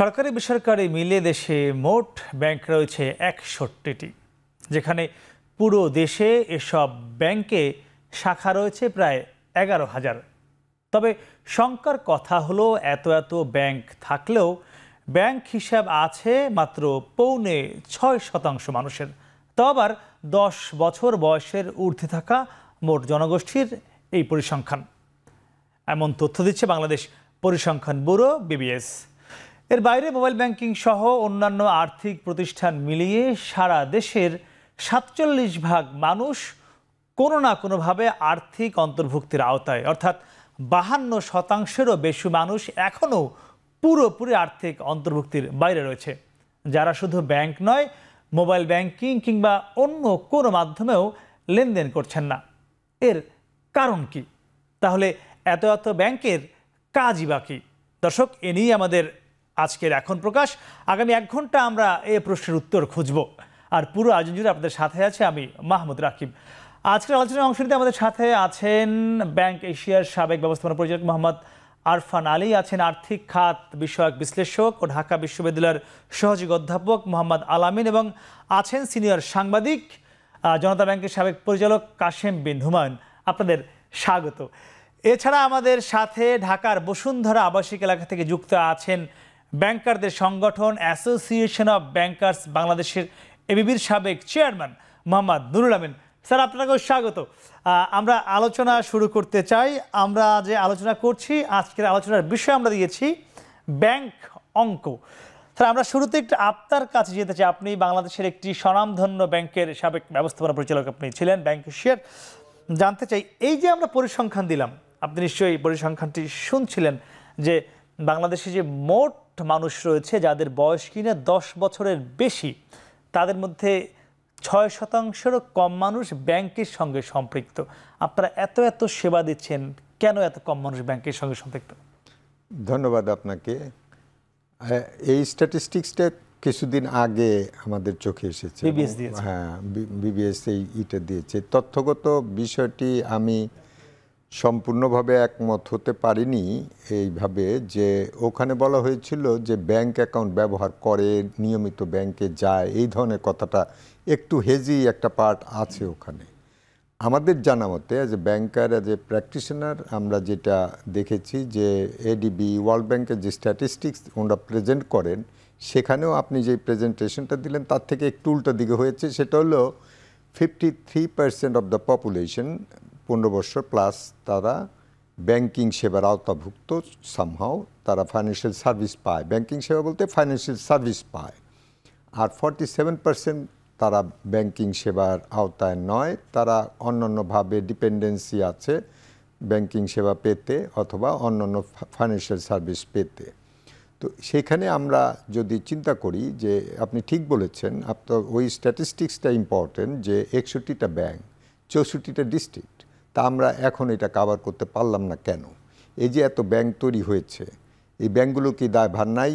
সরকারি বেসরকারি মিলে দেশে মোট ব্যাংক রয়েছে ৬১টি, যেখানে পুরো দেশে এসব ব্যাংকে শাখা রয়েছে প্রায় ১১,০০০। তবে শঙ্কার কথা হলো এত ব্যাংক থাকলেও ব্যাংক হিসাব আছে মাত্র ৬.৫% মানুষের, তো আবার ১০ বছর বয়সের ঊর্ধ্বে থাকা মোট জনগোষ্ঠীর এই পরিসংখ্যান। এমন তথ্য দিচ্ছে বাংলাদেশ পরিসংখ্যান ব্যুরো BBS। এর বাইরে মোবাইল ব্যাংকিং সহ অন্যান্য আর্থিক প্রতিষ্ঠান মিলিয়ে সারা দেশের ৪৭% মানুষ কোনো না কোনোভাবে আর্থিক অন্তর্ভুক্তির আওতায়, অর্থাৎ ৫২%-এরও বেশি মানুষ এখনও পুরোপুরি আর্থিক অন্তর্ভুক্তির বাইরে রয়েছে, যারা শুধু ব্যাংক নয়, মোবাইল ব্যাংকিং কিংবা অন্য কোনো মাধ্যমেও লেনদেন করছেন না। এর কারণ কি? তাহলে এত ব্যাংকের কাজই বাকি। দর্শক, এ নিয়ে আমাদের আজকের এখন প্রকাশ। আগামী ১ ঘন্টা আমরা এই প্রশ্নের উত্তর খুঁজব, আর পুরো আয়োজন জুড়ে আপনাদের সাথে আছে আমি মাহমুদ রাকিব। আজকের আলোচনার অংশ নিতে আমাদের সাথে আছেন ব্যাংক এশিয়ার সাবেক ব্যবস্থাপনা পরিচালক মোহাম্মদ আরফান আলী, আছেন আর্থিক খাত বিষয়ক বিশ্লেষক ও ঢাকা বিশ্ববিদ্যালয়ের সহযোগী অধ্যাপক মোহাম্মদ আলামিন, এবং আছেন সিনিয়র সাংবাদিক জনতা ব্যাংকের সাবেক পরিচালক কাশেম বিন হুমায়ুন। আপনাদের স্বাগত। এছাড়া আমাদের সাথে ঢাকার বসুন্ধরা আবাসিক এলাকা থেকে যুক্ত আছেন ব্যাংকারদের সংগঠন অ্যাসোসিয়েশন অব ব্যাংকার্স বাংলাদেশের ABB'র সাবেক চেয়ারম্যান মোহাম্মদ নুরুল আমিন। স্যার, আপনাকেও স্বাগত। আমরা আলোচনা শুরু করতে চাই। আমরা যে আলোচনা করছি, আজকের আলোচনার বিষয় আমরা দিয়েছি ব্যাংক অঙ্ক। স্যার, আমরা শুরুতে একটু আপনার কাছে যেতে চাই। আপনি বাংলাদেশের একটি স্বনামধন্য ব্যাংকের সাবেক ব্যবস্থাপনা পরিচালক আপনি ছিলেন, ব্যাংক এশিয়ার। জানতে চাই, এই যে আমরা পরিসংখ্যান দিলাম, আপনি নিশ্চয়ই পরিসংখ্যানটি শুনছিলেন, যে বাংলাদেশে যে মোট মানুষ রয়েছে যাদের বয়স কিনা ১০ বছরের বেশি, তাদের মধ্যে ৬%-এরও কম মানুষ ব্যাংকের সঙ্গে সম্পৃক্ত। আপনারা এত সেবা দিচ্ছেন, কেন এত কম মানুষ ব্যাংকের সঙ্গে সম্পৃক্ত? ধন্যবাদ আপনাকে। এই স্ট্যাটিস্টিক্সটা কিছুদিন আগে আমাদের চোখে এসেছে। হ্যাঁ, BBS এইটা দিয়েছে। তথ্যগত বিষয়টি আমি সম্পূর্ণভাবে একমত হতে পারিনি এইভাবে, যে ওখানে বলা হয়েছিল যে ব্যাংক অ্যাকাউন্ট ব্যবহার করে, নিয়মিত ব্যাংকে যায়, এই ধরনের কথাটা একটু হেজি একটা পার্ট আছে ওখানে। আমাদের জানা মতে as a banker, as a practitioner, আমরা যেটা দেখেছি যে ADB, ওয়ার্ল্ড ব্যাংকের যে স্ট্যাটিস্টিক্স ওনারা প্রেজেন্ট করেন, সেখানেও আপনি যে প্রেজেন্টেশনটা দিলেন তার থেকে একটু উল্টো দিকে হয়েছে। সেটা হলো 53% অফ দ্য পপুলেশন 15 বছর প্লাস তারা ব্যাংকিং সেবার আওতাভুক্ত, সামহাও তারা ফাইন্যান্সিয়াল সার্ভিস পায়। ব্যাংকিং সেবা বলতে ফাইন্যান্সিয়াল সার্ভিস পায়। আর 47% তারা ব্যাংকিং সেবার আওতায় নয়, তারা অন্যান্যভাবে ডিপেন্ডেন্সি আছে ব্যাংকিং সেবা পেতে অথবা অন্যান্য ফাইন্যান্সিয়াল সার্ভিস পেতে। তো সেখানে আমরা যদি চিন্তা করি, যে আপনি ঠিক বলেছেন, আপনার ওই স্ট্যাটিস্টিক্সটা ইম্পর্টেন্ট, যে 61টা ব্যাংক, 64টা ডিস্ট্রিক্ট, তা আমরা এখন এটা কাভার করতে পারলাম না কেন? এই যে এত ব্যাংক তৈরি হয়েছে, এই ব্যাংকগুলো কি দায়ভার নাই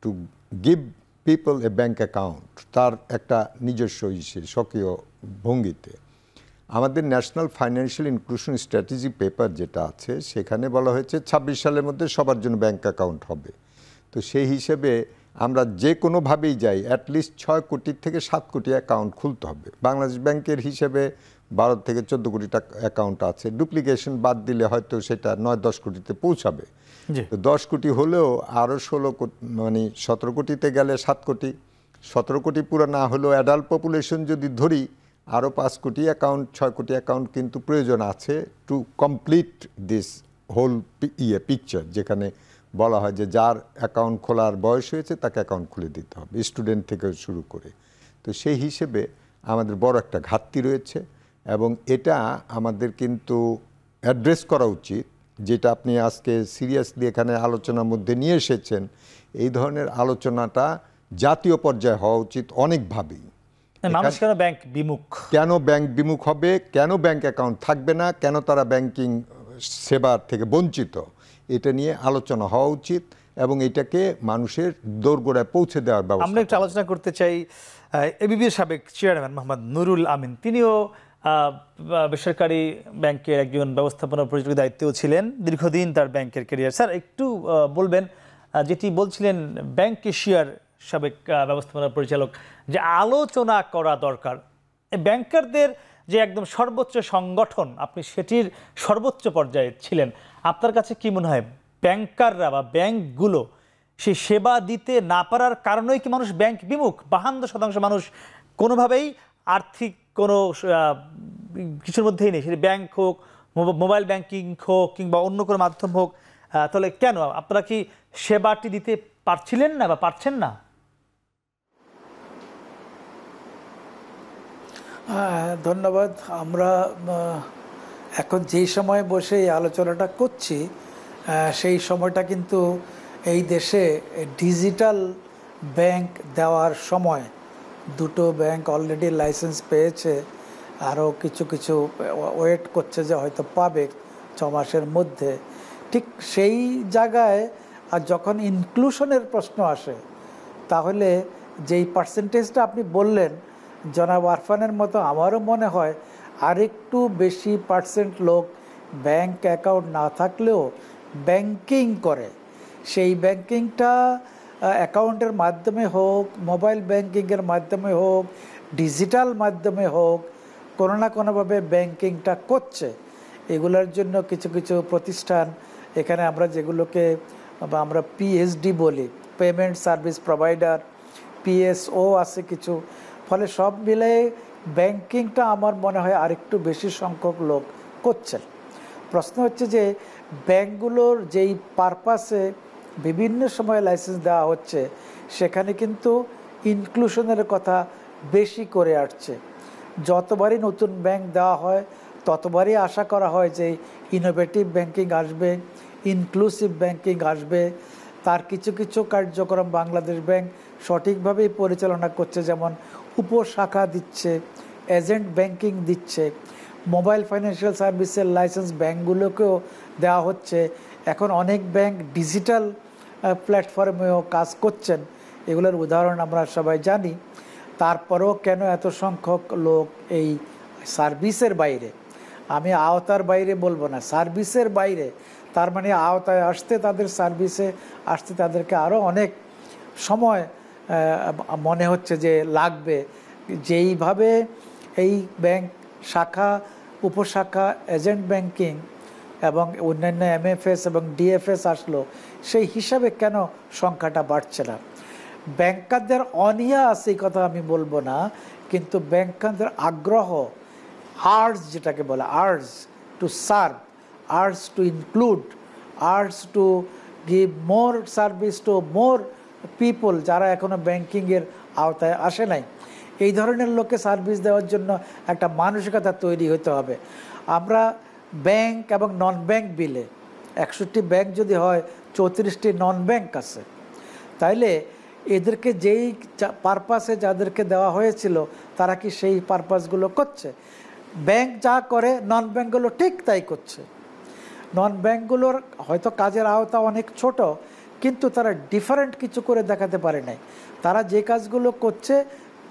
to give people A bank account, তার একটা নিজস্ব স্বকীয় ভঙ্গিতে? আমাদের national financial inclusion strategy paper যেটা আছে, সেখানে বলা হয়েছে 26 সালের মধ্যে সবার জন্য ব্যাংক অ্যাকাউন্ট হবে। তো সেই হিসেবে আমরা যে কোনোভাবেই যাই, অ্যাটলিস্ট 6 কোটি থেকে 7 কোটি অ্যাকাউন্ট খুলতে হবে। বাংলাদেশ ব্যাংকের হিসেবে 12 থেকে 14 কোটি টাকা অ্যাকাউন্ট আছে। ডুপ্লিকেশন বাদ দিলে হয়তো সেটা 9-10 কোটিতে পৌঁছাবে। তো 10 কোটি হলেও আরও 16 কোটি, মানে 17 কোটিতে গেলে 7 কোটি, 17 কোটি পুরো না হলেও অ্যাডাল্ট পপুলেশন যদি ধরি, আরও 5 কোটি অ্যাকাউন্ট, 6 কোটি অ্যাকাউন্ট কিন্তু প্রয়োজন আছে to complete this whole picture, যেখানে বলা হয় যে যার অ্যাকাউন্ট খোলার বয়স হয়েছে তাকে অ্যাকাউন্ট খুলে দিতে হবে, স্টুডেন্ট থেকে শুরু করে। তো সেই হিসেবে আমাদের বড় একটা ঘাটতি রয়েছে, এবং এটা আমাদের কিন্তু অ্যাড্রেস করা উচিত, যেটা আপনি আজকে সিরিয়াসলি এখানে আলোচনার মধ্যে নিয়ে এসেছেন। এই ধরনের আলোচনাটা জাতীয় পর্যায়ে হওয়া উচিত অনেকভাবেই। মানুষ কেন ব্যাংক বিমুখ, কেন ব্যাংক বিমুখ হবে, কেন ব্যাংক অ্যাকাউন্ট থাকবে না, কেন তারা ব্যাংকিং সেবার থেকে বঞ্চিত, এটা নিয়ে আলোচনা হওয়া উচিত, এবং এটাকে মানুষের দোরগোড়ায় পৌঁছে দেওয়ার ব্যবস্থা। আমরা একটু আলোচনা করতে চাই ABB'র সাবেক চেয়ারম্যান মোহাম্মদ নুরুল আমিন। তিনিও বেসরকারি ব্যাংকের একজন ব্যবস্থাপনা পরিচালকের দায়িত্বেও ছিলেন, দীর্ঘদিন তার ব্যাংকের ক্যারিয়ার। স্যার, একটু বলবেন যেটি বলছিলেন ব্যাংক এশিয়ার সাবেক ব্যবস্থাপনা পরিচালক, যে আলোচনা করা দরকার। ব্যাংকারদের যে একদম সর্বোচ্চ সংগঠন, আপনি সেটির সর্বোচ্চ পর্যায়ে ছিলেন, আপনার কাছে কি মনে হয় ব্যাংকাররা বা ব্যাংকগুলো সেই সেবা দিতে না পারার কারণেই কি মানুষ ব্যাংক বিমুখ? 52% মানুষ কোনোভাবেই আর্থিক কোনো কিছুর মধ্যেই নেই, সেটি ব্যাংক হোক, মোবাইল ব্যাংকিং হোক, কিংবা অন্য কোনো মাধ্যম হোক। তাহলে কেন আপনারা কি সেবাটি দিতে পারছিলেন না বা পারছেন না? ধন্যবাদ। আমরা এখন যেই সময় বসে এই আলোচনাটা করছি, সেই সময়টা কিন্তু এই দেশে ডিজিটাল ব্যাংক দেওয়ার সময়। দুটো ব্যাংক অলরেডি লাইসেন্স পেয়েছে, আরও কিছু কিছু ওয়েট করছে যে হয়তো পাবে 6 মাসের মধ্যে। ঠিক সেই জায়গায় আর যখন ইনক্লুশনের প্রশ্ন আসে, তাহলে যেই পার্সেন্টেজটা আপনি বললেন জনাব আরফানের মতো, আমারও মনে হয় আরেকটু বেশি পার্সেন্ট লোক ব্যাংক অ্যাকাউন্ট না থাকলেও ব্যাংকিং করে। সেই ব্যাংকিংটা অ্যাকাউন্টের মাধ্যমে হোক, মোবাইল ব্যাংকিংয়ের মাধ্যমে হোক, ডিজিটাল মাধ্যমে হোক, কোনো না কোনোভাবে ব্যাংকিংটা করছে। এগুলোর জন্য কিছু কিছু প্রতিষ্ঠান, এখানে আমরা যেগুলোকে আমরা পিএসডি বলি, পেমেন্ট সার্ভিস প্রোভাইডার, পিএসও আছে কিছু। ফলে সব মিলে ব্যাংকিংটা আমার মনে হয় আরেকটু বেশি সংখ্যক লোক করছেন। প্রশ্ন হচ্ছে যে ব্যাংকগুলোর যেই পারপাসে বিভিন্ন সময় লাইসেন্স দেওয়া হচ্ছে, সেখানে কিন্তু ইনক্লুশনের কথা বেশি করে আসছে। যতবারই নতুন ব্যাংক দেওয়া হয়, ততবারই আশা করা হয় যে ইনোভেটিভ ব্যাংকিং আসবে, ইনক্লুসিভ ব্যাংকিং আসবে। তার কিছু কিছু কার্যক্রম বাংলাদেশ ব্যাংক সঠিকভাবেই পরিচালনা করছে, যেমন উপশাখা দিচ্ছে, এজেন্ট ব্যাংকিং দিচ্ছে, মোবাইল ফাইন্যান্সিয়াল সার্ভিসের লাইসেন্স ব্যাংকগুলোকেও দেওয়া হচ্ছে। এখন অনেক ব্যাংক ডিজিটাল প্ল্যাটফর্মেও কাজ করছেন, এগুলোর উদাহরণ আমরা সবাই জানি। তারপরেও কেন এত সংখ্যক লোক এই সার্ভিসের বাইরে, আমি আওতার বাইরে বলবো না, সার্ভিসের বাইরে, তার মানে আওতায় আসতে তাদের সার্ভিসে আসতে তাদেরকে আরও অনেক সময় মনে হচ্ছে যে লাগবে। যেইভাবে এই ব্যাংক শাখা, উপশাখা, এজেন্ট ব্যাংকিং এবং অন্যান্য এমএফএস এবং ডিএফএস আসলো, সেই হিসাবে কেন সংখ্যাটা বাড়ছে না? ব্যাংকারদের অনীহা আছে এই কথা আমি বলবো না, কিন্তু ব্যাংকারদের আগ্রহ, আর্জ যেটাকে বলে, urge to serve, urge two include, urge to give more service to more people যারা এখনও ব্যাংকিংয়ের আওতায় আসে নাই, এই ধরনের লোককে সার্ভিস দেওয়ার জন্য একটা মানসিকতা তৈরি হতে হবে। আমরা ব্যাংক এবং নন ব্যাংক বিলে 61টি ব্যাংক যদি হয়, 34টি নন ব্যাংক আছে। তাইলে এদেরকে যেই পারপাসে যাদেরকে দেওয়া হয়েছিল, তারা কি সেই পারপাসগুলো করছে? ব্যাংক যা করে নন ব্যাংকগুলো ঠিক তাই করছে। নন ব্যাংকগুলোর হয়তো কাজের আওতা অনেক ছোট, কিন্তু তারা ডিফারেন্ট কিছু করে দেখাতে পারে নাই। তারা যে কাজগুলো করছে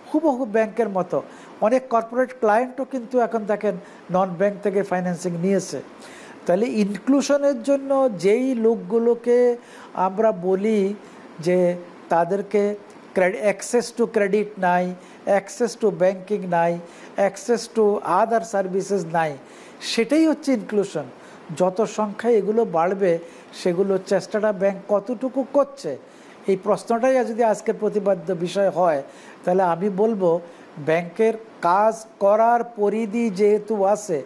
হুবহু ব্যাংকের মতো। অনেক কর্পোরেট ক্লায়েন্টও কিন্তু এখন দেখেন নন ব্যাংক থেকে ফাইন্যান্সিং নিয়েছে। তাহলে ইনক্লুশনের জন্য যেই লোকগুলোকে আমরা বলি যে তাদেরকে অ্যাক্সেস টু ক্রেডিট নাই, অ্যাক্সেস টু ব্যাংকিং নাই, অ্যাক্সেস টু আদার সার্ভিসেস নাই, সেটাই হচ্ছে ইনক্লুশন। যত সংখ্যায় এগুলো বাড়বে, সেগুলো চেষ্টাটা ব্যাংক কতটুকু করছে, এই প্রশ্নটাই যদি আজকের প্রতিপাদ্য বিষয় হয়, তাহলে আমি বলবো ব্যাংকের কাজ করার পরিধি যেহেতু আছে,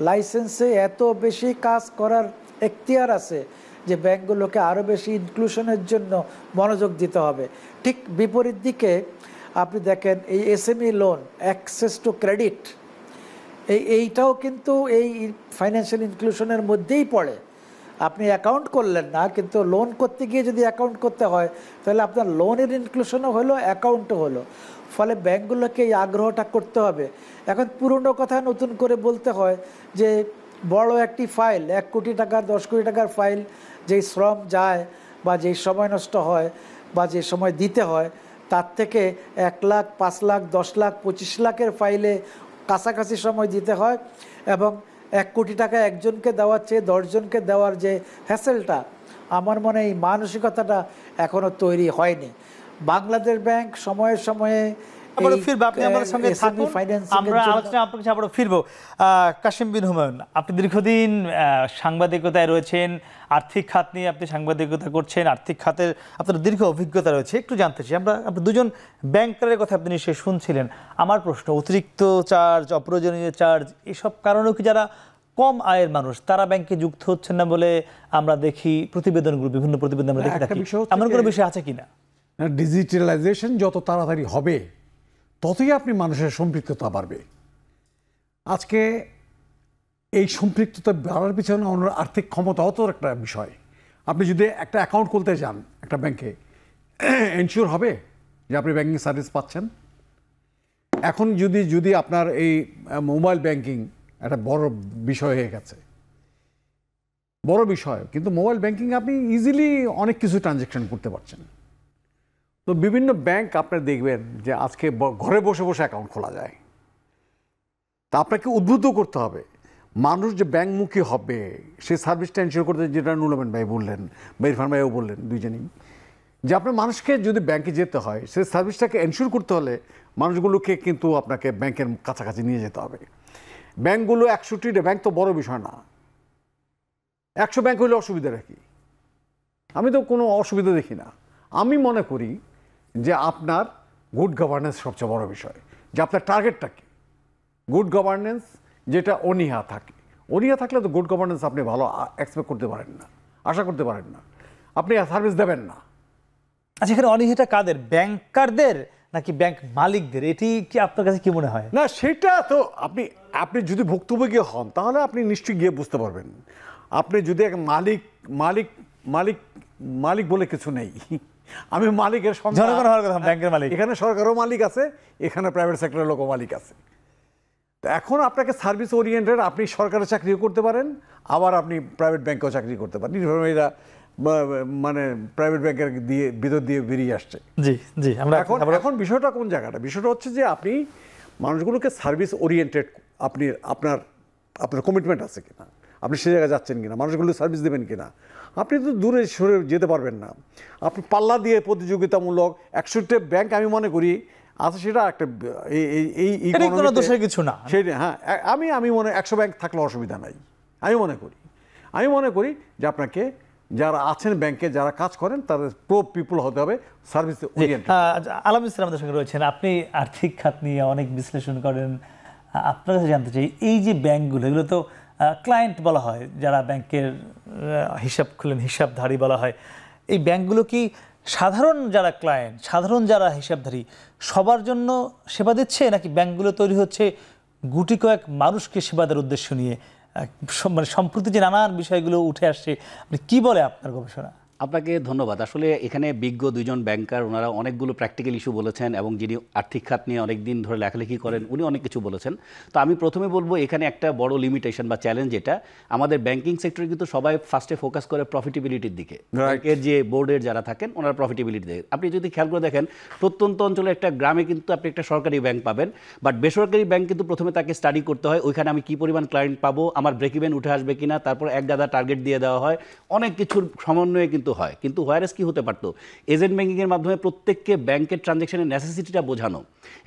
লাইসেন্সে এত বেশি কাজ করার এখতিয়ার আছে যে ব্যাংকগুলোকে আরও বেশি ইনক্লুশনের জন্য মনোযোগ দিতে হবে। ঠিক বিপরীত দিকে আপনি দেখেন এই SME loan, access to credit, এইটাও কিন্তু এই ফাইন্যান্সিয়াল ইনক্লুশনের মধ্যেই পড়ে। আপনি অ্যাকাউন্ট করলেন না, কিন্তু লোন করতে গিয়ে যদি অ্যাকাউন্ট করতে হয়, তাহলে আপনার লোনের ইনক্লুশনও হলো, অ্যাকাউন্টও হলো। ফলে ব্যাংকগুলোকে এই আগ্রহটা করতে হবে। এখন পুরনো কথা নতুন করে বলতে হয় যে বড় একটি ফাইল, 1 কোটি টাকার, 10 কোটি টাকার ফাইল, যেই শ্রম যায় বা যেই সময় নষ্ট হয় বা যে সময় দিতে হয়, তার থেকে 1 লাখ, 5 লাখ, 10 লাখ, 25 লাখের ফাইলে কাছাকাছি সময় দিতে হয়। এবং 1 কোটি টাকা একজনকে দেওয়ার চেয়ে 10 জনকে দেওয়ার যে হ্যাসেলটা, আমার মনে হয় এই মানসিকতাটা এখনো তৈরি হয়নি। বাংলাদেশ ব্যাংক সময়ে সময়ে আবারও ফিরবো, আপনি আমাদের সঙ্গে থাকুন, আমরা আলোচনা আপনার কাছে আবারও ফিরবো। কাশিম বিন হুমায়ুন, আপনি দীর্ঘদিন সাংবাদিকতায় রয়েছেন, আর্থিক খাত নিয়ে আপনি সাংবাদিকতা করছেন, আর্থিক খাতের আপনার দীর্ঘ অভিজ্ঞতা রয়েছে। একটু জানতে চাই, আপনি দুজন ব্যাংকারের কথা আপনি নিশ্চয়ই শুনছিলেন। আমার প্রশ্ন, অতিরিক্ত চার্জ, অপ্রয়োজনীয় চার্জ, এসব কারণেও কি যারা কম আয়ের মানুষ তারা ব্যাংকে যুক্ত হচ্ছেন না বলে আমরা দেখি প্রতিবেদনগুলো, বিভিন্ন প্রতিবেদন আমরা দেখে থাকি, এমন কোনো বিষয় আছে কিনা? ডিজিটালাইজেশন যত তাড়াতাড়ি হবে ততই আপনি মানুষের সম্পৃক্ততা বাড়বে। আজকে এই সম্পৃক্ততা বাড়ার পিছনে আর্থিক ক্ষমতাও তো একটা বিষয়। আপনি যদি একটা অ্যাকাউন্ট খুলতে যান একটা ব্যাংকে, এনশিওর হবে যে আপনি ব্যাংকিং সার্ভিস পাচ্ছেন? এখন যদি আপনার এই মোবাইল ব্যাংকিং একটা বড় বিষয় হয়ে গেছে, বড় বিষয়, কিন্তু মোবাইল ব্যাংকিং আপনি ইজিলি অনেক কিছু ট্রানজ্যাকশন করতে পারছেন। তো বিভিন্ন ব্যাংক আপনি দেখবেন যে আজকে ঘরে বসে বসে অ্যাকাউন্ট খোলা যায়। তা আপনাকে উদ্বুদ্ধ করতে হবে মানুষ যে ব্যাংকমুখী হবে সেই সার্ভিসটা এনশিওর করতে, যেটা নুরুল ভাই বললেন বা ইরফান ভাইও বললেন, দুইজনেই, যে আপনার মানুষকে যদি ব্যাংকে যেতে হয় সেই সার্ভিসটাকে এনশিওর করতে হলে মানুষগুলোকে কিন্তু আপনাকে ব্যাংকের কাছাকাছি নিয়ে যেতে হবে। ব্যাংকগুলো 100টি ব্যাংক তো বড় বিষয় না, 100 ব্যাংক হলে অসুবিধা রাখি, আমি তো কোনো অসুবিধা দেখি না। আমি মনে করি যে আপনার গুড গভর্নেন্স সবচেয়ে বড় বিষয়, যে আপনার টার্গেটটা কি। গুড গভর্নেন্স যেটা অনীহা থাকে, অনীহা থাকলে তো গুড গভর্নেন্স আপনি ভালো এক্সপেক্ট করতে পারেন না, আশা করতে পারেন না, আপনি সার্ভিস দেবেন না। আচ্ছা, এখানে অনীহাটা কাদের, ব্যাংকারদের নাকি ব্যাংক মালিকদের? এটি কি আপনার কাছে কি মনে হয়? না, সেটা তো আপনি যদি ভুক্তভোগী হন তাহলে আপনি নিশ্চয়ই গিয়ে বুঝতে পারবেন। আপনি যদি এক মালিক মালিক মালিক মালিক বলে কিছু নেই, আমি মালিকের জনগণ হওয়ার কথা, ব্যাংকের মালিক। এখানে সরকারও মালিক আছে, এখানে প্রাইভেট সেক্টরের লোকও মালিক আছে। তো এখন আপনাকে সার্ভিস ওরিয়েন্টেড, আপনি সরকারের চাকরিও করতে পারেন, আবার আপনি প্রাইভেট ব্যাংকেও চাকরি করতে পারেন। এরা মানে প্রাইভেট ব্যাংকের ভিতর দিয়ে বেরিয়ে আসছে। জি জি, আমরা এখন বিষয়টা কোন জায়গাটা, বিষয়টা হচ্ছে যে আপনি মানুষগুলোকে সার্ভিস ওরিয়েন্টেড, আপনার কমিটমেন্ট আছে কিনা, আপনি সে জায়গায় যাচ্ছেন কিনা, মানুষগুলো সার্ভিস দেবেন কিনা। আপনি তো দূরে সরে যেতে পারবেন না, আপনি পাল্লা দিয়ে প্রতিযোগিতামূলক 100টি ব্যাংক আমি মনে করি আছে, সেটা একটা কোনো দোষের কিছু না। সেটা হ্যাঁ, আমি মনে 100 ব্যাংক থাকলে অসুবিধা নাই। আমি মনে করি যে আপনাকে যারা আছেন ব্যাংকে, যারা কাজ করেন, তাদের প্রো পিপল হতে হবে, সার্ভিস ওরিয়েন্টেড। আলম ইসলাম আমাদের সঙ্গে রয়েছেন, আপনি আর্থিক খাত নিয়ে অনেক বিশ্লেষণ করেন। আপনার কাছে জানতে চাই, এই যে ব্যাংকগুলো, এগুলো তো ক্লায়েন্ট বলা হয়, যারা ব্যাংকের হিসাব খুলেন, হিসাবধারী বলা হয়। এই ব্যাংকগুলো কি সাধারণ যারা ক্লায়েন্ট, সাধারণ যারা হিসাবধারী, সবার জন্য সেবা দিচ্ছে, নাকি ব্যাংকগুলো তৈরি হচ্ছে গুটি কয়েক মানুষকে সেবা দেওয়ার উদ্দেশ্য নিয়ে? মানে সম্প্রতি যে নানান বিষয়গুলো উঠে আসছে, আপনি কি বলে আপনার গবেষণা? আপনাকে ধন্যবাদ। আসলে এখানে বিজ্ঞ দুইজন ব্যাংকার, ওনারা অনেকগুলো প্র্যাকটিক্যাল ইস্যু বলেছেন, এবং যিনি আর্থিক খাত নিয়ে অনেক দিন ধরে লেখালেখি করেন উনি অনেক কিছু বলেছেন। তো আমি প্রথমে বলবো, এখানে একটা বড় লিমিটেশন বা চ্যালেঞ্জ, যেটা আমাদের ব্যাংকিং সেক্টরে কিন্তু সবাই ফার্স্টে ফোকাস করে প্রফিটেবিলিটির দিকে। ব্যাংকের যে বোর্ডের যারা থাকেন ওনারা প্রফিটেবিলিটি দেখে। আপনি যদি খেয়াল করে দেখেন, প্রত্যন্ত অঞ্চলে একটা গ্রামে কিন্তু আপনি একটা সরকারি ব্যাংক পাবেন, বাট বেসরকারি ব্যাংক কিন্তু প্রথমে তাকে স্টাডি করতে হয়, ওইখানে আমি কি পরিমাণ ক্লায়েন্ট পাবো, আমার ব্রেক ইভেন উঠে আসবে কিনা, তারপর এক গাদা টার্গেট দিয়ে দেওয়া হয়, অনেক কিছুর সমন্বয়ে কিন্তু হয়। কিন্তু কি হতে পারতো, এজেন্ট ব্যাংকিং এর মাধ্যমে প্রত্যেককে ব্যাংকের ট্রানজ্যাকশনের নেসেসিটিটা বোঝানো,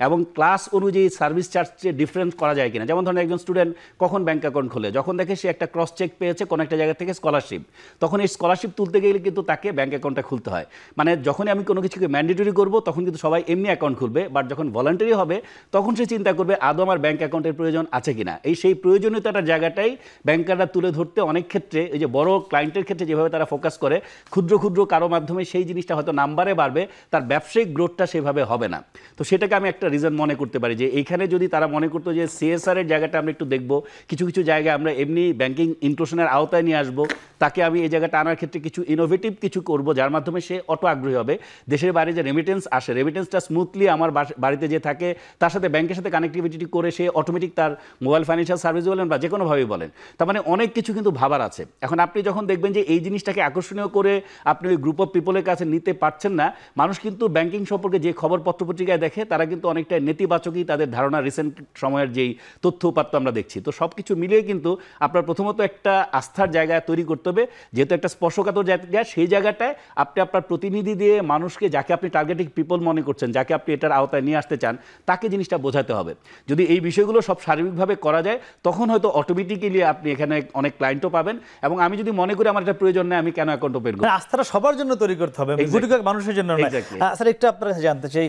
এবং ক্লাস অনুযায়ী সার্ভিস চার্জে ডিফারেন্স করা যায় কিনা। যেমন ধরেন, একজন স্টুডেন্ট কখন ব্যাংক অ্যাকাউন্ট খোলে, যখন দেখে সে একটা ক্রস চেক পেয়েছে কোনো একটা জায়গা থেকে স্কলারশিপ, তখন এই স্কলারশিপ তুলতে গেলে কিন্তু তাকে ব্যাংক অ্যাকাউন্টটা খুলতে হয়। মানে যখনই আমি কোনো কিছুকে ম্যান্ডেটরি করবো তখন কিন্তু সবাই এমনি অ্যাকাউন্ট খুলবে, বাট যখন ভলান্টারি হবে তখন সে চিন্তা করবে আদৌ আমার ব্যাংক অ্যাকাউন্টের প্রয়োজন আছে কিনা। সেই প্রয়োজনীয়তার জায়গাটাই ব্যাংকাররা তুলে ধরতে অনেক ক্ষেত্রে, এই যে বড় ক্লায়েন্টের ক্ষেত্রে যেভাবে তারা ফোকাস করে, ক্ষুদ্র ক্ষুদ্র কারো মাধ্যমে সেই জিনিসটা হয়তো নাম্বারে বাড়বে, তার ব্যবসায়িক গ্রোথটা সেভাবে হবে না। তো সেটাকে আমি একটা রিজন মনে করতে পারি, যে এইখানে যদি তারা মনে করতো যে সিএসআর এর জায়গাটা আমরা একটু দেখবো, কিছু কিছু জায়গায় আমরা এমনি ব্যাংকিং ইনক্লুশনের আওতায় নিয়ে আসবো, তাকে আমি এই জায়গাটা আনার ক্ষেত্রে কিছু ইনোভেটিভ কিছু করব, যার মাধ্যমে সে অটো আগ্রহী হবে। দেশের বাইরে যে রেমিটেন্স আসে, রেমিটেন্সটা স্মুথলি আমার বাড়িতে যে থাকে তার সাথে ব্যাংকের সাথে কানেক্টিভিটি করে সে অটোমেটিক তার মোবাইল ফাইন্যান্সিয়াল সার্ভিস বলেন বা যে কোনোভাবেই বলেন, তার মানে অনেক কিছু কিন্তু ভাবার আছে। এখন আপনি যখন দেখবেন যে এই জিনিসটাকে আকর্ষণীয় করে আপনি ওই গ্রুপ অফ পিপলের কাছে নিতে পারছেন না। মানুষ কিন্তু ব্যাংকিং সম্পর্কে যে খবর পত্রপত্রিকায় দেখে তারা কিন্তু অনেকটা নেতিবাচকই তাদের ধারণা, রিসেন্ট সময়ের যেই তথ্য উপাত্ত আমরা দেখছি। তো সব কিছু মিলিয়ে কিন্তু আপনার প্রথমত একটা আস্থার জায়গা তৈরি করতে হবে, যেহেতু একটা স্পর্শকাতর জায়গা, সেই জায়গাটায় আপনি আপনার প্রতিনিধি দিয়ে মানুষকে, যাকে আপনি টার্গেটিং পিপল মনে করছেন, যাকে আপনি এটার আওতায় নিয়ে আসতে চান, তাকে জিনিসটা বোঝাতে হবে। যদি এই বিষয়গুলো সব সার্বিকভাবে করা যায় তখন হয়তো অটোমেটিক্যালি আপনি এখানে অনেক ক্লায়েন্টও পাবেন। এবং আমি যদি মনে করি আমার এটা প্রয়োজন নেই, আমি কেন অ্যাকাউন্ট ওপেন করব? আস্থাটা সবার জন্য তৈরি করতে হবে, গুটি কয়েক মানুষের জন্য নয়। স্যার একটু আপনার কাছে জানতে চাই,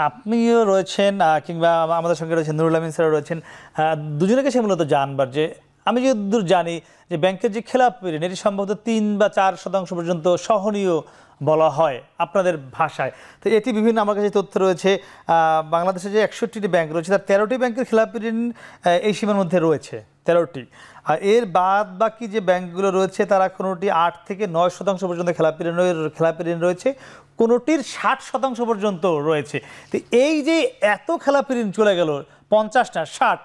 আপনিও রয়েছেন কিংবা আমাদের সঙ্গে রয়েছেন নুরুল আমিন স্যার রয়েছেন, দুজনের কাছে মূলত জানবার যে আমি যতদূর জানি যে ব্যাংকের যে খেলাপি ঋণ এটি সম্ভবত 3 বা 4% পর্যন্ত সহনীয় বলা হয় আপনাদের ভাষায়। তো এটি বিভিন্ন আমার কাছে তথ্য রয়েছে, বাংলাদেশে যে 61টি ব্যাংক রয়েছে তার 13টি ব্যাংকের খেলাপি ঋণ এই সীমার মধ্যে রয়েছে, 13টি। এর বাদ বাকি যে ব্যাংকগুলো রয়েছে তারা কোনোটি 8 থেকে 9% পর্যন্ত খেলাপি ঋণ রয়েছে, কোনোটির 60% পর্যন্ত রয়েছে। তো এই যে এত খেলাপি ঋণ চলে গেল 50 না 60,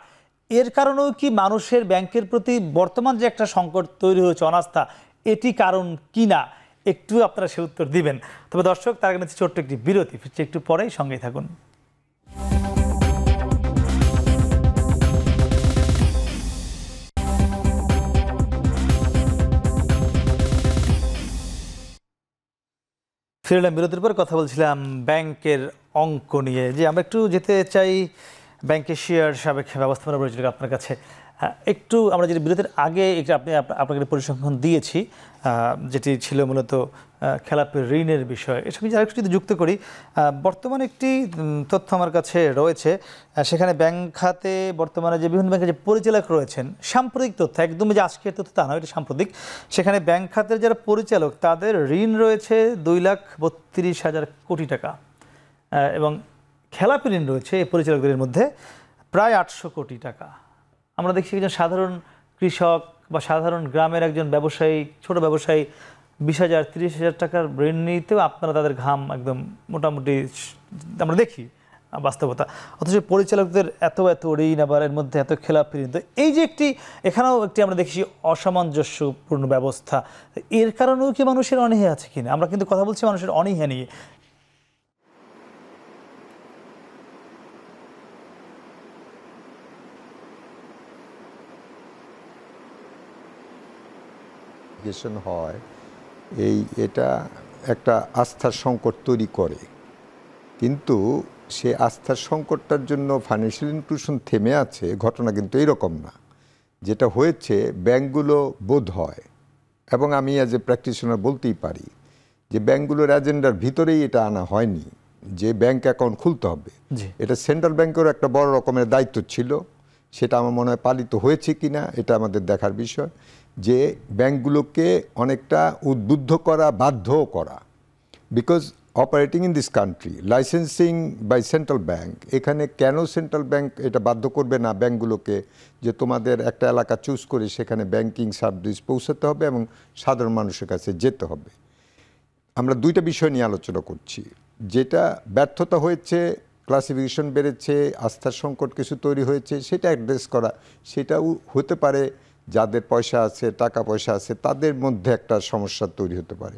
এর কারণেও কি মানুষের ব্যাংকের প্রতি বর্তমান যে একটা সংকট তৈরি হয়েছে, অনাস্থা, এটি কারণ কি না একটু আপনারা সে উত্তর দিবেন। তবে দর্শক, তার আগে ছোট্ট একটি বিরতি, ফিরছে একটু পরেই, সঙ্গেই থাকুন। ফিরলাম বিরতির পর, কথা বলছিলাম ব্যাংকের অঙ্ক নিয়ে। যে আমরা একটু যেতে চাই ব্যাংকের শেয়ার সাবেক ব্যবস্থাপনা পরিচালক আপনার কাছে। একটু আমরা যদি বিরতির আগে একটু আপনাকে পরিসংখ্যান দিয়েছি যেটি ছিল মূলত খেলাপি ঋণের বিষয়, এর সঙ্গে আরেকটু যদি যুক্ত করি, বর্তমানে একটি তথ্য আমার কাছে রয়েছে, সেখানে ব্যাংক খাতে বর্তমানে যে বিভিন্ন ব্যাংকের যে পরিচালক রয়েছেন, সাম্প্রতিক তথ্য, একদমই যে আজকের তথ্য তা নয়, এটা সাম্প্রতিক, সেখানে ব্যাংক খাতের যারা পরিচালক তাদের ঋণ রয়েছে 2,32,000 কোটি টাকা, এবং খেলাপি ঋণ রয়েছে এই পরিচালকদের মধ্যে প্রায় 800 কোটি টাকা। আমরা দেখছি একজন সাধারণ কৃষক বা সাধারণ গ্রামের একজন ব্যবসায়ী, ছোট ব্যবসায়ী 20,000 30,000 টাকার ঋণ নিতেও আপনারা তাদের ঘাম একদম মোটামুটি আমরা দেখি বাস্তবতা, অথচ পরিচালকদের এত ঋণ, আবার এর মধ্যে এত খেলাপি ঋণ। তো এই যে এখানেও একটি আমরা দেখছি অসামঞ্জস্যপূর্ণ ব্যবস্থা, এর কারণেও কি মানুষের অনীহা আছে কিনা? আমরা কিন্তু কথা বলছি মানুষের অনীহা নিয়ে। হয় এটা একটা আস্থার সংকট তৈরি করে, কিন্তু সে আস্থার সংকটটার জন্য ফাইন্যান্সিয়াল ইনক্লুশন থেমে আছে ঘটনা কিন্তু এইরকম না। যেটা হয়েছে, ব্যাংকগুলো বোধ হয়, এবং আমি অ্যাজ এ প্র্যাকটিশনার বলতেই পারি যে ব্যাংকগুলোর এজেন্ডার ভিতরেই এটা আনা হয়নি যে ব্যাংক অ্যাকাউন্ট খুলতে হবে। এটা সেন্ট্রাল ব্যাংকেরও একটা বড় রকমের দায়িত্ব ছিল, সেটা আমার মনে হয় পালিত হয়েছে কিনা এটা আমাদের দেখার বিষয়। যে ব্যাংকগুলোকে অনেকটা উদ্বুদ্ধ করা, বাধ্যও করা, because operating in this country, licensing by central bank, এখানে কেন সেন্ট্রাল ব্যাংক এটা বাধ্য করবে না ব্যাংকগুলোকে যে তোমাদের একটা এলাকা চুজ করে সেখানে ব্যাংকিং সার্ভিস পৌঁছাতে হবে এবং সাধারণ মানুষের কাছে যেতে হবে। আমরা দুইটা বিষয় নিয়ে আলোচনা করছি। যেটা ব্যর্থতা হয়েছে, ক্লাসিফিকেশন বেড়েছে, আস্থার সংকট কিছু তৈরি হয়েছে, সেটা অ্যাড্রেস করা। সেটাও হতে পারে যাদের পয়সা আছে, টাকা পয়সা আছে, তাদের মধ্যে একটা সমস্যা তৈরি হতে পারে,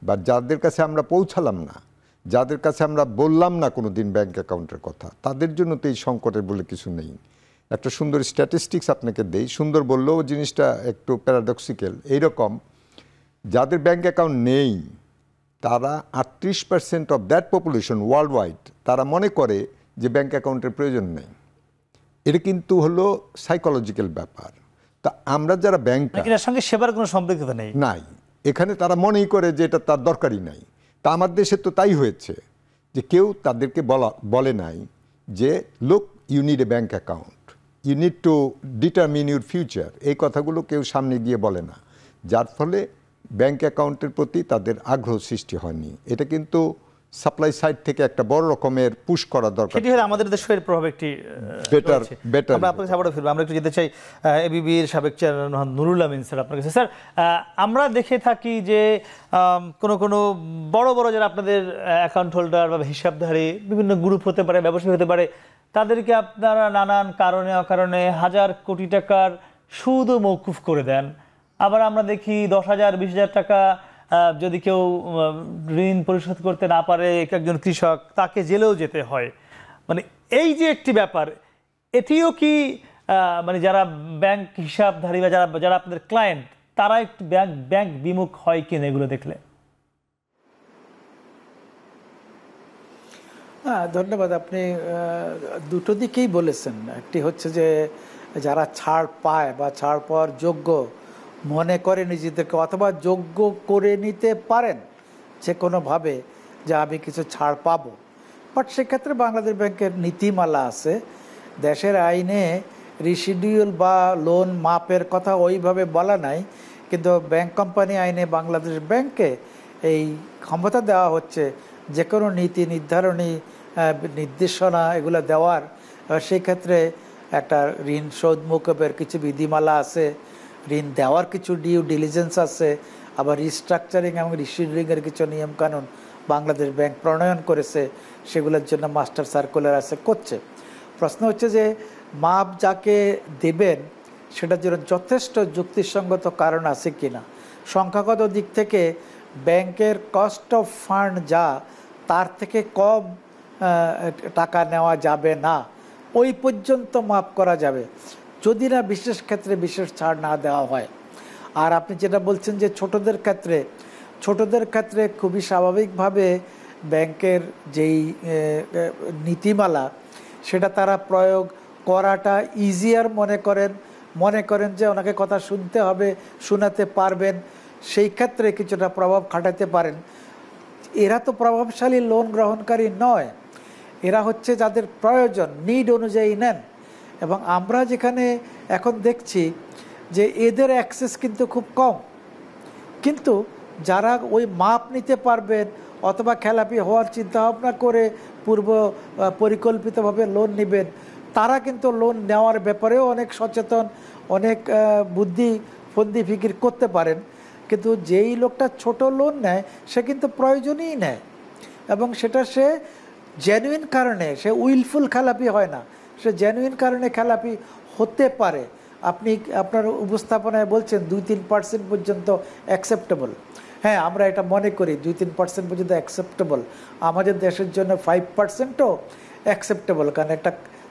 বা যাদের কাছে আমরা পৌঁছালাম না, যাদের কাছে আমরা বললাম না কোনো দিন ব্যাংক অ্যাকাউন্টের কথা, তাদের জন্য তো এই সংকটের বলে কিছু নেই। একটা সুন্দর স্ট্যাটিস্টিক্স আপনাকে দেই, সুন্দর বললেও জিনিসটা একটু প্যারাডক্সিক্যাল। এইরকম, যাদের ব্যাংক অ্যাকাউন্ট নেই তারা 38% of that population world wide তারা মনে করে যে ব্যাংক অ্যাকাউন্টের প্রয়োজন নেই। এটা কিন্তু হলো সাইকোলজিক্যাল ব্যাপার। তা আমরা যারা ব্যাংক, এর সঙ্গে সেবার কোনো সম্পৃক্ততা নেই, এখানে তারা মনেই করে যে এটা তার দরকারই নাই। তা আমার দেশে তো তাই হয়েছে যে কেউ তাদেরকে বলে নাই যে লোক, you need a bank account, you need to determine your future, এই কথাগুলো কেউ সামনে গিয়ে বলে না, যার ফলে ব্যাংক অ্যাকাউন্টের প্রতি তাদের আগ্রহ সৃষ্টি হয়নি। এটা কিন্তু সাপ্লাই সাইড থেকে একটা বড় রকমের পুশ করা দরকার। সেটি হলে আমাদের দেশের প্রভাব একটি বেটার। আমরা আপনাকে আবারও ফিরবো। আমরা একটু যেতে চাই এবিবির সাবেক চেয়ারম্যান নুরুল আমিন স্যার আপনার কাছে। স্যার, আমরা দেখে থাকি যে কোনো বড় বড় যারা আপনাদের অ্যাকাউন্ট হোল্ডার বা হিসাবধারী, বিভিন্ন গ্রুপ হতে পারে, ব্যবসায়ী হতে পারে, তাদেরকে আপনারা নানান কারণে অকারণে 1,000 কোটি টাকার সুদও মওকুফ করে দেন। আবার আমরা দেখি 10,000 20,000 টাকা যদি কেউ ঋণ পরিশোধ করতে না পারে, একজন কৃষক, তাকে জেলেও যেতে হয়। মানে এই যে একটি ব্যাপার, এটিও কি মানে যারা ব্যাংক হিসাবধারী বা যারা যারা আপনাদের ক্লায়েন্ট, তারা একটু ব্যাংক বিমুখ হয় কিনা এগুলো দেখলে? হ্যাঁ, ধন্যবাদ। আপনি দুটো দিকেই বলেছেন। একটি হচ্ছে যে যারা ছাড় পায় বা ছাড় পাওয়ার যোগ্য মনে করে নিজেদেরকে, অথবা যোগ্য করে নিতে পারেন যে কোনোভাবে যে আমি কিছু ছাড় পাবো, বাট সেক্ষেত্রে বাংলাদেশ ব্যাংকের নীতিমালা আছে। দেশের আইনে রিসিডিউল বা লোন মাপের কথা ওইভাবে বলা নাই, কিন্তু ব্যাংক কোম্পানি আইনে বাংলাদেশ ব্যাংকে এই ক্ষমতা দেওয়া হচ্ছে যে কোনো নীতি নির্ধারণী নির্দেশনা এগুলো দেওয়ার। সেই ক্ষেত্রে একটা ঋণ শোধ মৌকুফের কিছু বিধিমালা আছে, ঋণ দেওয়ার কিছু ডিউ ডিলিজেন্স আছে, আবার রিস্ট্রাকচারিং এবং রিশিডিউলিংয়ের কিছু নিয়মকানুন বাংলাদেশ ব্যাংক প্রণয়ন করেছে, সেগুলোর জন্য মাস্টার সার্কুলার আছে, করছে। প্রশ্ন হচ্ছে যে মাপ যাকে দেবেন সেটার জন্য যথেষ্ট যুক্তিসঙ্গত কারণ আছে কিনা। সংখ্যাগত দিক থেকে ব্যাংকের কস্ট অফ ফান্ড যা, তার থেকে কম টাকা নেওয়া যাবে না, ওই পর্যন্ত মাপ করা যাবে, যদি না বিশেষ ক্ষেত্রে বিশেষ ছাড় না দেওয়া হয়। আর আপনি যেটা বলছেন যে ছোটদের ক্ষেত্রে খুবই স্বাভাবিকভাবে ব্যাংকের যেই নীতিমালা সেটা তারা প্রয়োগ করাটা ইজিয়ার মনে করেন যে ওনাকে কথা শুনতে হবে, শোনাতে পারবেন, সেই ক্ষেত্রে কিছুটা প্রভাব খাটাতে পারেন। এরা তো প্রভাবশালী লোন গ্রহণকারী নয়, এরা হচ্ছে যাদের প্রয়োজন, নিড অনুযায়ী নেন। এবং আমরা যেখানে এখন দেখছি যে এদের অ্যাক্সেস কিন্তু খুব কম, কিন্তু যারা ওই মাপ নিতে পারবেন অথবা খেলাপি হওয়ার চিন্তাভাবনা করে পূর্ব পরিকল্পিতভাবে লোন নেবেন, তারা কিন্তু লোন নেওয়ার ব্যাপারেও অনেক সচেতন, অনেক বুদ্ধি ফন্দি ফিকির করতে পারেন। কিন্তু যেই লোকটা ছোট লোন নেয় সে কিন্তু প্রয়োজনই নেয়, এবং সেটা সে জেনুইন কারণে, সে উইলফুল খেলাপি হয় না, সে জেনুইন কারণে খেলাপি হতে পারে। আপনি আপনার উপস্থাপনায় বলছেন 2-3% পর্যন্ত অ্যাকসেপ্টেবল। হ্যাঁ, আমরা এটা মনে করি 2-3% পর্যন্ত অ্যাকসেপ্টেবল। আমাদের দেশের জন্য 5%ও অ্যাকসেপ্টেবল, কারণ একটা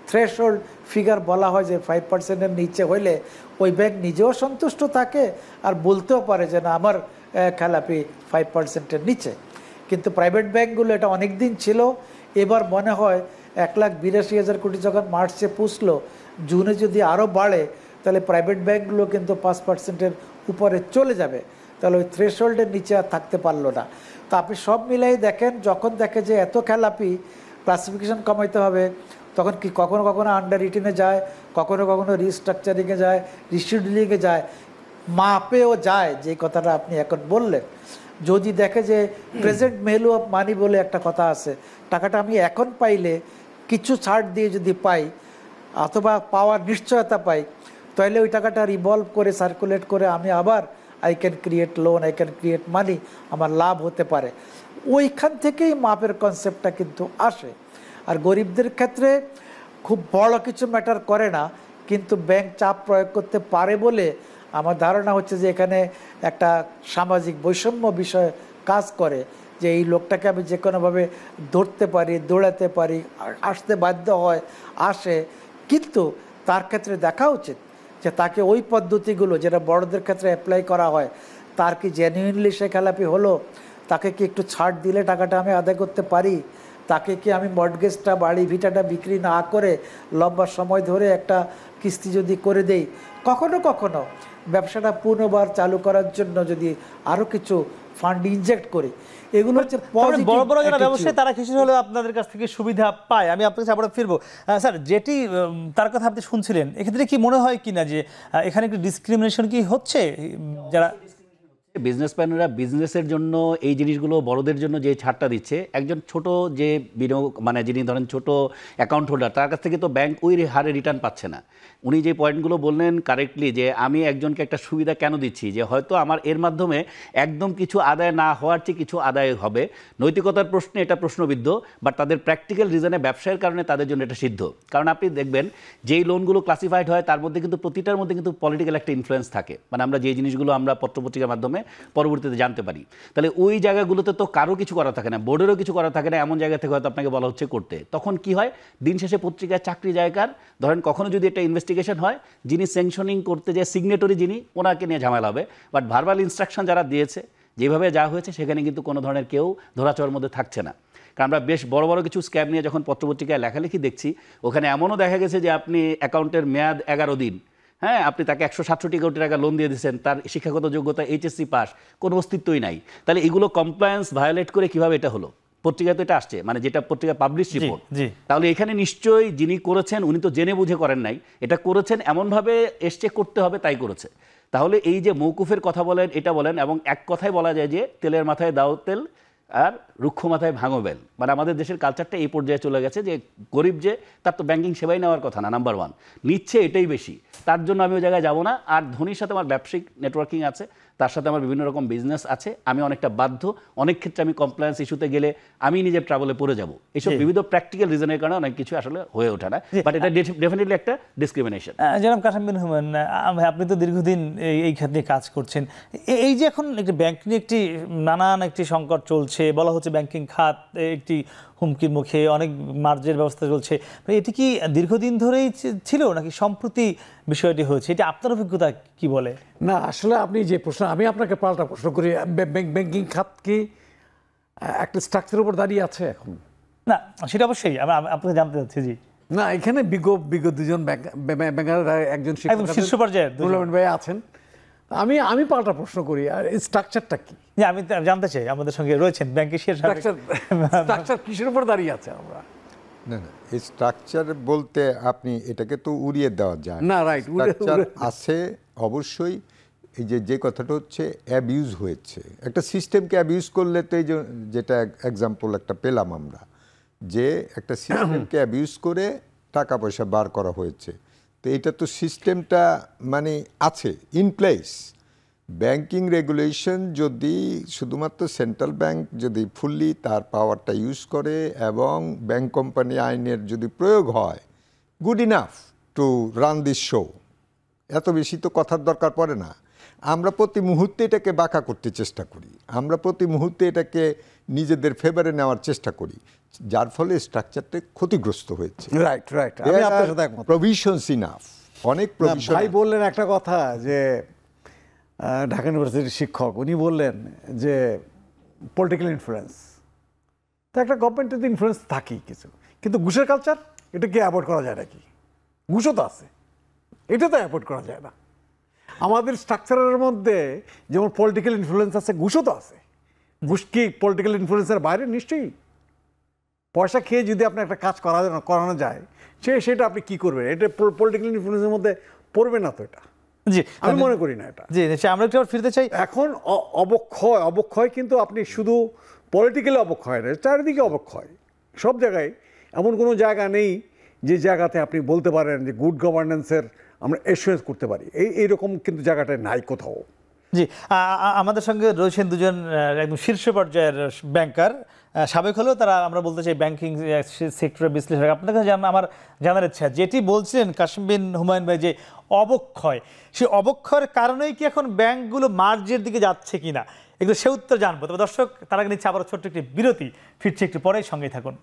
থ্রেশহোল্ড ফিগার বলা হয় যে 5%-এর নিচে হইলে ওই ব্যাংক নিজেও সন্তুষ্ট থাকে আর বলতেও পারে যে না, আমার খেলাপি 5%-এর নিচে। কিন্তু প্রাইভেট ব্যাংকগুলো এটা অনেক দিন ছিল, এবার মনে হয় 1,82,000 কোটি যখন মার্চে পুষলো, জুনে যদি আরও বাড়ে তাহলে প্রাইভেট ব্যাংকগুলো কিন্তু 5%-এর উপরে চলে যাবে, তাহলে ওই থ্রেশহোল্ডের নিচে আর থাকতে পারলো না। তো আপনি সব মিলাই দেখেন, যখন দেখে যে এত খেলাপি, ক্লাসিফিকেশন কমাইতে হবে, তখন কি কখনো কখনো আন্ডার রিটেনে যায়, কখনো কখনো রিস্ট্রাকচারিংয়ে যায়, রিশিডিউলিংয়ে যায়, মাপেও যায়, যে কথাটা আপনি এখন বললেন। যদি দেখে যে প্রেজেন্ট ভ্যালু অফ মানি বলে একটা কথা আছে, টাকাটা আমি এখন পাইলে কিছু ছাড় দিয়ে যদি পাই অথবা পাওয়ার নিশ্চয়তা পাই, তাহলে ওই টাকাটা রিভলভ করে সার্কুলেট করে আমি আবার I can create loan, I can create money, আমার লাভ হতে পারে। ওইখান থেকেই মাপের কনসেপ্টটা কিন্তু আসে। আর গরিবদের ক্ষেত্রে খুব বড় কিছু ম্যাটার করে না, কিন্তু ব্যাংক চাপ প্রয়োগ করতে পারে বলে আমার ধারণা হচ্ছে যে এখানে একটা সামাজিক বৈষম্য বিষয় কাজ করে, যে এই লোকটাকে আমি যে কোনোভাবে ধরতে পারি, দৌড়াতে পারি, আসতে বাধ্য হয়, আসে। কিন্তু তার ক্ষেত্রে দেখা উচিত যে তাকে ওই পদ্ধতিগুলো যেটা বড়দের ক্ষেত্রে অ্যাপ্লাই করা হয়, তার কি জেনুইনলি সে খেলাপি হলো, তাকে কি একটু ছাড় দিলে টাকাটা আমি আদায় করতে পারি, তাকে কি আমি মর্টগেজটা, বাড়ি ভিটাটা বিক্রি না করে লম্বা সময় ধরে একটা কিস্তি যদি করে দেই, কখনো কখনো ব্যবসাটা পুনর্বার চালু করার জন্য যদি আরও কিছু ফান্ড ইনজেক্ট করি, এগুলো হচ্ছে বড় বড় যারা ব্যবসায়ী তারা কিছু হলেও আপনাদের কাছ থেকে সুবিধা পায়। আমি আপনার কাছে আবার ফিরবো। স্যার, যেটি তার কথা আপনি শুনছিলেন, এক্ষেত্রে কি মনে হয় কিনা যে এখানে একটু ডিসক্রিমিনেশন কি হচ্ছে? যারা বিজনেসম্যানরা বিজনেসের জন্য এই জিনিসগুলো বড়দের জন্য যে ছাড়টা দিচ্ছে, একজন ছোট যে বিনিয়োগ মানে যিনি ধরেন ছোট অ্যাকাউন্ট হোল্ডার, তার কাছ থেকে তো ব্যাংক ওই হারে রিটার্ন পাচ্ছে না। উনি যে পয়েন্টগুলো বললেন কারেক্টলি, যে আমি একজনকে একটা সুবিধা কেন দিচ্ছি, যে হয়তো আমার এর মাধ্যমে একদম কিছু আদায় না হওয়ার চেয়ে কিছু আদায় হবে। নৈতিকতার প্রশ্নে এটা প্রশ্নবিদ্ধ, বাট তাদের প্র্যাকটিক্যাল রিজনে, ব্যবসায়ের কারণে তাদের জন্য এটা সিদ্ধ। কারণ আপনি দেখবেন যেই লোনগুলো ক্লাসিফাইড হয় তার মধ্যে কিন্তু প্রতিটার মধ্যে কিন্তু পলিটিক্যাল একটা ইনফ্লুয়েন্স থাকে। মানে আমরা যে জিনিসগুলো আমরা পত্রপত্রিকার মাধ্যমে মাধ্যমে পরবর্তীতে জানতে পারি। তাহলে ওই জায়গাগুলোতে তো কারো কিছু করা থাকে না, বোর্ডেরও কিছু করা থাকে না, এমন জায়গা থেকে হয়তো আপনাকে বলা হচ্ছে করতে। তখন কি হয়, দিন শেষে পত্রিকায় চাকরি জায়গার ধরেন কখনো যদি একটা ইনভেস্টিগেশন হয়, যিনি স্যাংশনিং করতে যে সিগনেটরি যিনি, ওনাকে নিয়ে ঝামেলা হবে। বাট ভার্বাল ইনস্ট্রাকশন যারা দিয়েছে, যেভাবে যা হয়েছে, সেখানে কিন্তু কোনো ধরনের কেউ ধরাছোঁয়ার মধ্যে থাকছে না। কারণ আমরা বেশ বড় বড় কিছু স্ক্যাম নিয়ে যখন পত্রপত্রিকায় লেখালেখি দেখছি, ওখানে এমনও দেখা গেছে যে আপনি অ্যাকাউন্টের মেয়াদ 11 দিন, হ্যাঁ, আপনি তাকে 167 কোটি টাকা লোন দিয়ে দিচ্ছেন, তার শিক্ষাগত যোগ্যতা HSC পাস, কোনো অস্তিত্বই নাই। তাহলে এগুলো কমপ্লায়েন্স ভায়োলেট করে কিভাবে এটা হলো? পত্রিকায় তো এটা আসছে, মানে যেটা পত্রিকা পাবলিশ রিপোর্ট। তাহলে এখানে নিশ্চয়ই যিনি করেছেন উনি তো জেনে বুঝে করেন নাই, এটা করেছেন এমনভাবে এসছে করতে হবে তাই করেছে। তাহলে এই যে মৌকুফের কথা বলেন, এটা বলেন, এবং এক কথায় বলা যায় যে তেলের মাথায় দাও তেল আর রুক্ষ মাথায় ভাঙো বেল। মানে আমাদের দেশের কালচারটা এই পর্যায়ে চলে গেছে যে গরিব যে, তার তো ব্যাংকিং সেবাই নেওয়ার কথা না, নাম্বার 1 নিচ্ছে, এটাই বেশি। তার জন্য আমি ওই জায়গায় যাব না। আর ধনীর সাথে আমার ব্যবসায়িক নেটওয়ার্কিং আছে, তার সাথে আমার বিভিন্ন রকম বিজনেস আছে, আমি অনেকটা বাধ্য। অনেক ক্ষেত্রে আমি কমপ্লায়েন্স ইস্যুতে গেলে আমি নিজের ট্রাভেলে পড়ে যাব। এইসব বিবিধ প্র্যাকটিক্যাল রিজনের কারণে অনেক কিছু আসলে হয়ে ওঠে না, বাট এটা ডেফিনেটলি একটা ডিসক্রিমিনেশন। জনাব কাশেম বিন হুমায়ুন, আপনি তো দীর্ঘদিন এই খাত নিয়ে কাজ করছেন। এই যে এখন একটি ব্যাংক নিয়ে একটি নানান একটি সংকট চলছে, বলা হচ্ছে ব্যাংকিং খাত একটি হুমকির মুখে, অনেক মার্জের ব্যবস্থা চলছে, এটি কি দীর্ঘদিন ধরেই ছিল নাকি সম্প্রতি বিষয়টি হয়েছে? এটা আপনার অভিজ্ঞতা কি বলে? না, আসলে আপনি যে প্রশ্ন, আমি আপনাকে পাল্টা প্রশ্ন করি, ব্যাংকিং খাত কি একটা স্ট্রাকচারের উপর দাঁড়িয়ে আছে এখন? না, সেটা অবশ্যই আপনাকে জানতে চাচ্ছি। জি না, এখানে বিজ্ঞ দুজন ব্যাংকার, একজন শীর্ষ পর্যায়ের নুরুল ভাই আছেন। আমি পাল্টা প্রশ্ন করি, আর এই স্ট্রাকচারটা কি? আমি জানতে চাই, আমাদের সঙ্গে রয়েছেন ব্যাংকের স্ট্রাকচার কিসের উপর দাঁড়িয়ে আছে? আমরা না, এই স্ট্রাকচার বলতে আপনি এটাকে তো উড়িয়ে দেওয়া যায় না, রাইট, স্ট্রাকচার আছে অবশ্যই। এই যে কথাটা হচ্ছে অ্যাবিউজ হয়েছে, একটা সিস্টেমকে অ্যাবিউজ করলে তো এই যেটা এক্সাম্পল একটা পেলাম আমরা, যে একটা সিস্টেমকে অ্যাবিউজ করে টাকা পয়সা বার করা হয়েছে। তো এটা তো সিস্টেমটা মানে আছে ইন প্লেস। ব্যাংকিং রেগুলেশন যদি শুধুমাত্র সেন্ট্রাল ব্যাংক যদি ফুললি তার পাওয়ারটা ইউজ করে এবং ব্যাংক কোম্পানি আইনের যদি প্রয়োগ হয়, good enough to run this show. এত বেশি তো কথার দরকার পড়ে না। আমরা প্রতি মুহূর্তে এটাকে বাঁকা করতে চেষ্টা করি, আমরা প্রতি মুহূর্তে এটাকে নিজেদের ফেভারে নেওয়ার চেষ্টা করি, যার ফলে স্ট্রাকচারটা ক্ষতিগ্রস্ত হয়েছে। রাইট রাইট, আমি আপনার সাথে একমত। প্রভিশনস ইনাফ, অনেক প্রভিশন। ভাই বললেন একটা কথা, যে ঢাকা ইউনিভার্সিটির শিক্ষক, উনি বললেন যে পলিটিক্যাল ইনফ্লুয়েন্স, তো একটা গভর্নমেন্টের ইনফ্লুয়েন্স থাকেই কিছু, কিন্তু ঘুষের কালচার, এটা কি অ্যাভয়েড করা যায় নাকি? ঘুষও তো আছে, এটা তো অ্যাভয়েড করা যায় না। আমাদের স্ট্রাকচারের মধ্যে যেমন পলিটিক্যাল ইনফ্লুয়েন্স আছে, ঘুষও তো আছে। ঘুষ কি পলিটিক্যাল ইনফ্লুয়েন্সের বাইরে? নিশ্চয়ই। পয়সা খেয়ে যদি আপনার একটা কাজ করানো যায়, সেটা আপনি কি করবেন? এটা পলিটিক্যাল ইনফ্লুয়েন্সের মধ্যে পড়বে না তো এটা। জি, আমি মনে করি না এটা। জি, আমরা একটু ফিরতে চাই। এখন অবক্ষয় কিন্তু আপনি শুধু পলিটিক্যালি অবক্ষয় না, চারিদিকে অবক্ষয়, সব জায়গায়। এমন কোনো জায়গা নেই যে জায়গাতে আপনি বলতে পারেন যে গুড গভর্নেন্সের আমরা এসুরেন্স করতে পারি, এইরকম কিন্তু জায়গাটায় নাই কোথাও। জি, আমাদের সঙ্গে রয়েছেন দুজন একদম শীর্ষ পর্যায়ের ব্যাংকার, সাবেক হলেও তারা, আমরা বলতে চাই, ব্যাংকিং সেক্টরের বিশ্লেষক। আপনার কাছে আমার জানার ইচ্ছা, যেটি বলছিলেন কাশেম বিন হুমায়ুন ভাই, যে অবক্ষয়, সেই অবক্ষয়ের কারণেই কি এখন ব্যাংকগুলো মার্জের দিকে যাচ্ছে কিনা, এগুলো সে উত্তর জানবো। তবে দর্শক, তার আগে নিচ্ছে আবার ছোট্ট একটি বিরতি, ফিরছে একটু পরে, সঙ্গেই থাকুন।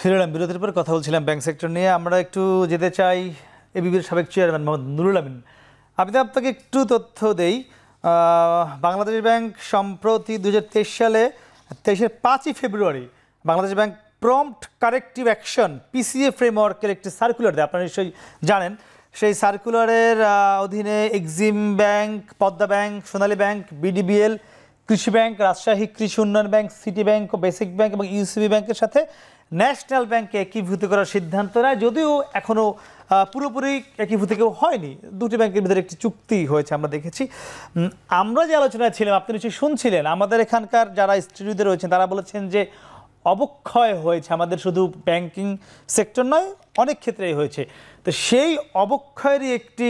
ফিরলাম বিরতির পর। কথা বলছিলাম ব্যাংক সেক্টর নিয়ে। আমরা একটু যেতে চাই এবিবির সাবেক চেয়ারম্যান মোহাম্মদ নুরুল আমিন। আপনাকে একটু তথ্য দেই। বাংলাদেশ ব্যাংক সম্প্রতি 2023 সালে 5ই February Bangladesh bank prompt corrective action PCA ফ্রেমওয়ার্কের একটি সার্কুলার দেয়, আপনারা নিশ্চয়ই জানেন। সেই সার্কুলারের অধীনে Exim bank, Padma bank, Sonali bank, BDBL, Krishi bank, Rajshahi Krishi Unnayan bank, City bank ও বেসিক ব্যাংক এবং UCB ব্যাংকের সাথে ন্যাশনাল ব্যাংককে একীভূত করার সিদ্ধান্ত নেয়। যদিও এখনও পুরোপুরি একীভূত কেউ হয়নি, দুটি ব্যাংকের ভিতরে একটি চুক্তি হয়েছে আমরা দেখেছি। আমরা যে আলোচনায় ছিলাম, আপনি নিশ্চয়ই শুনছিলেন, আমাদের এখানকার যারা স্টুডিওতে রয়েছেন তারা বলেছেন যে অবক্ষয় হয়েছে আমাদের, শুধু ব্যাংকিং সেক্টর নয়, অনেক ক্ষেত্রেই হয়েছে। তো সেই অবক্ষয়েরই একটি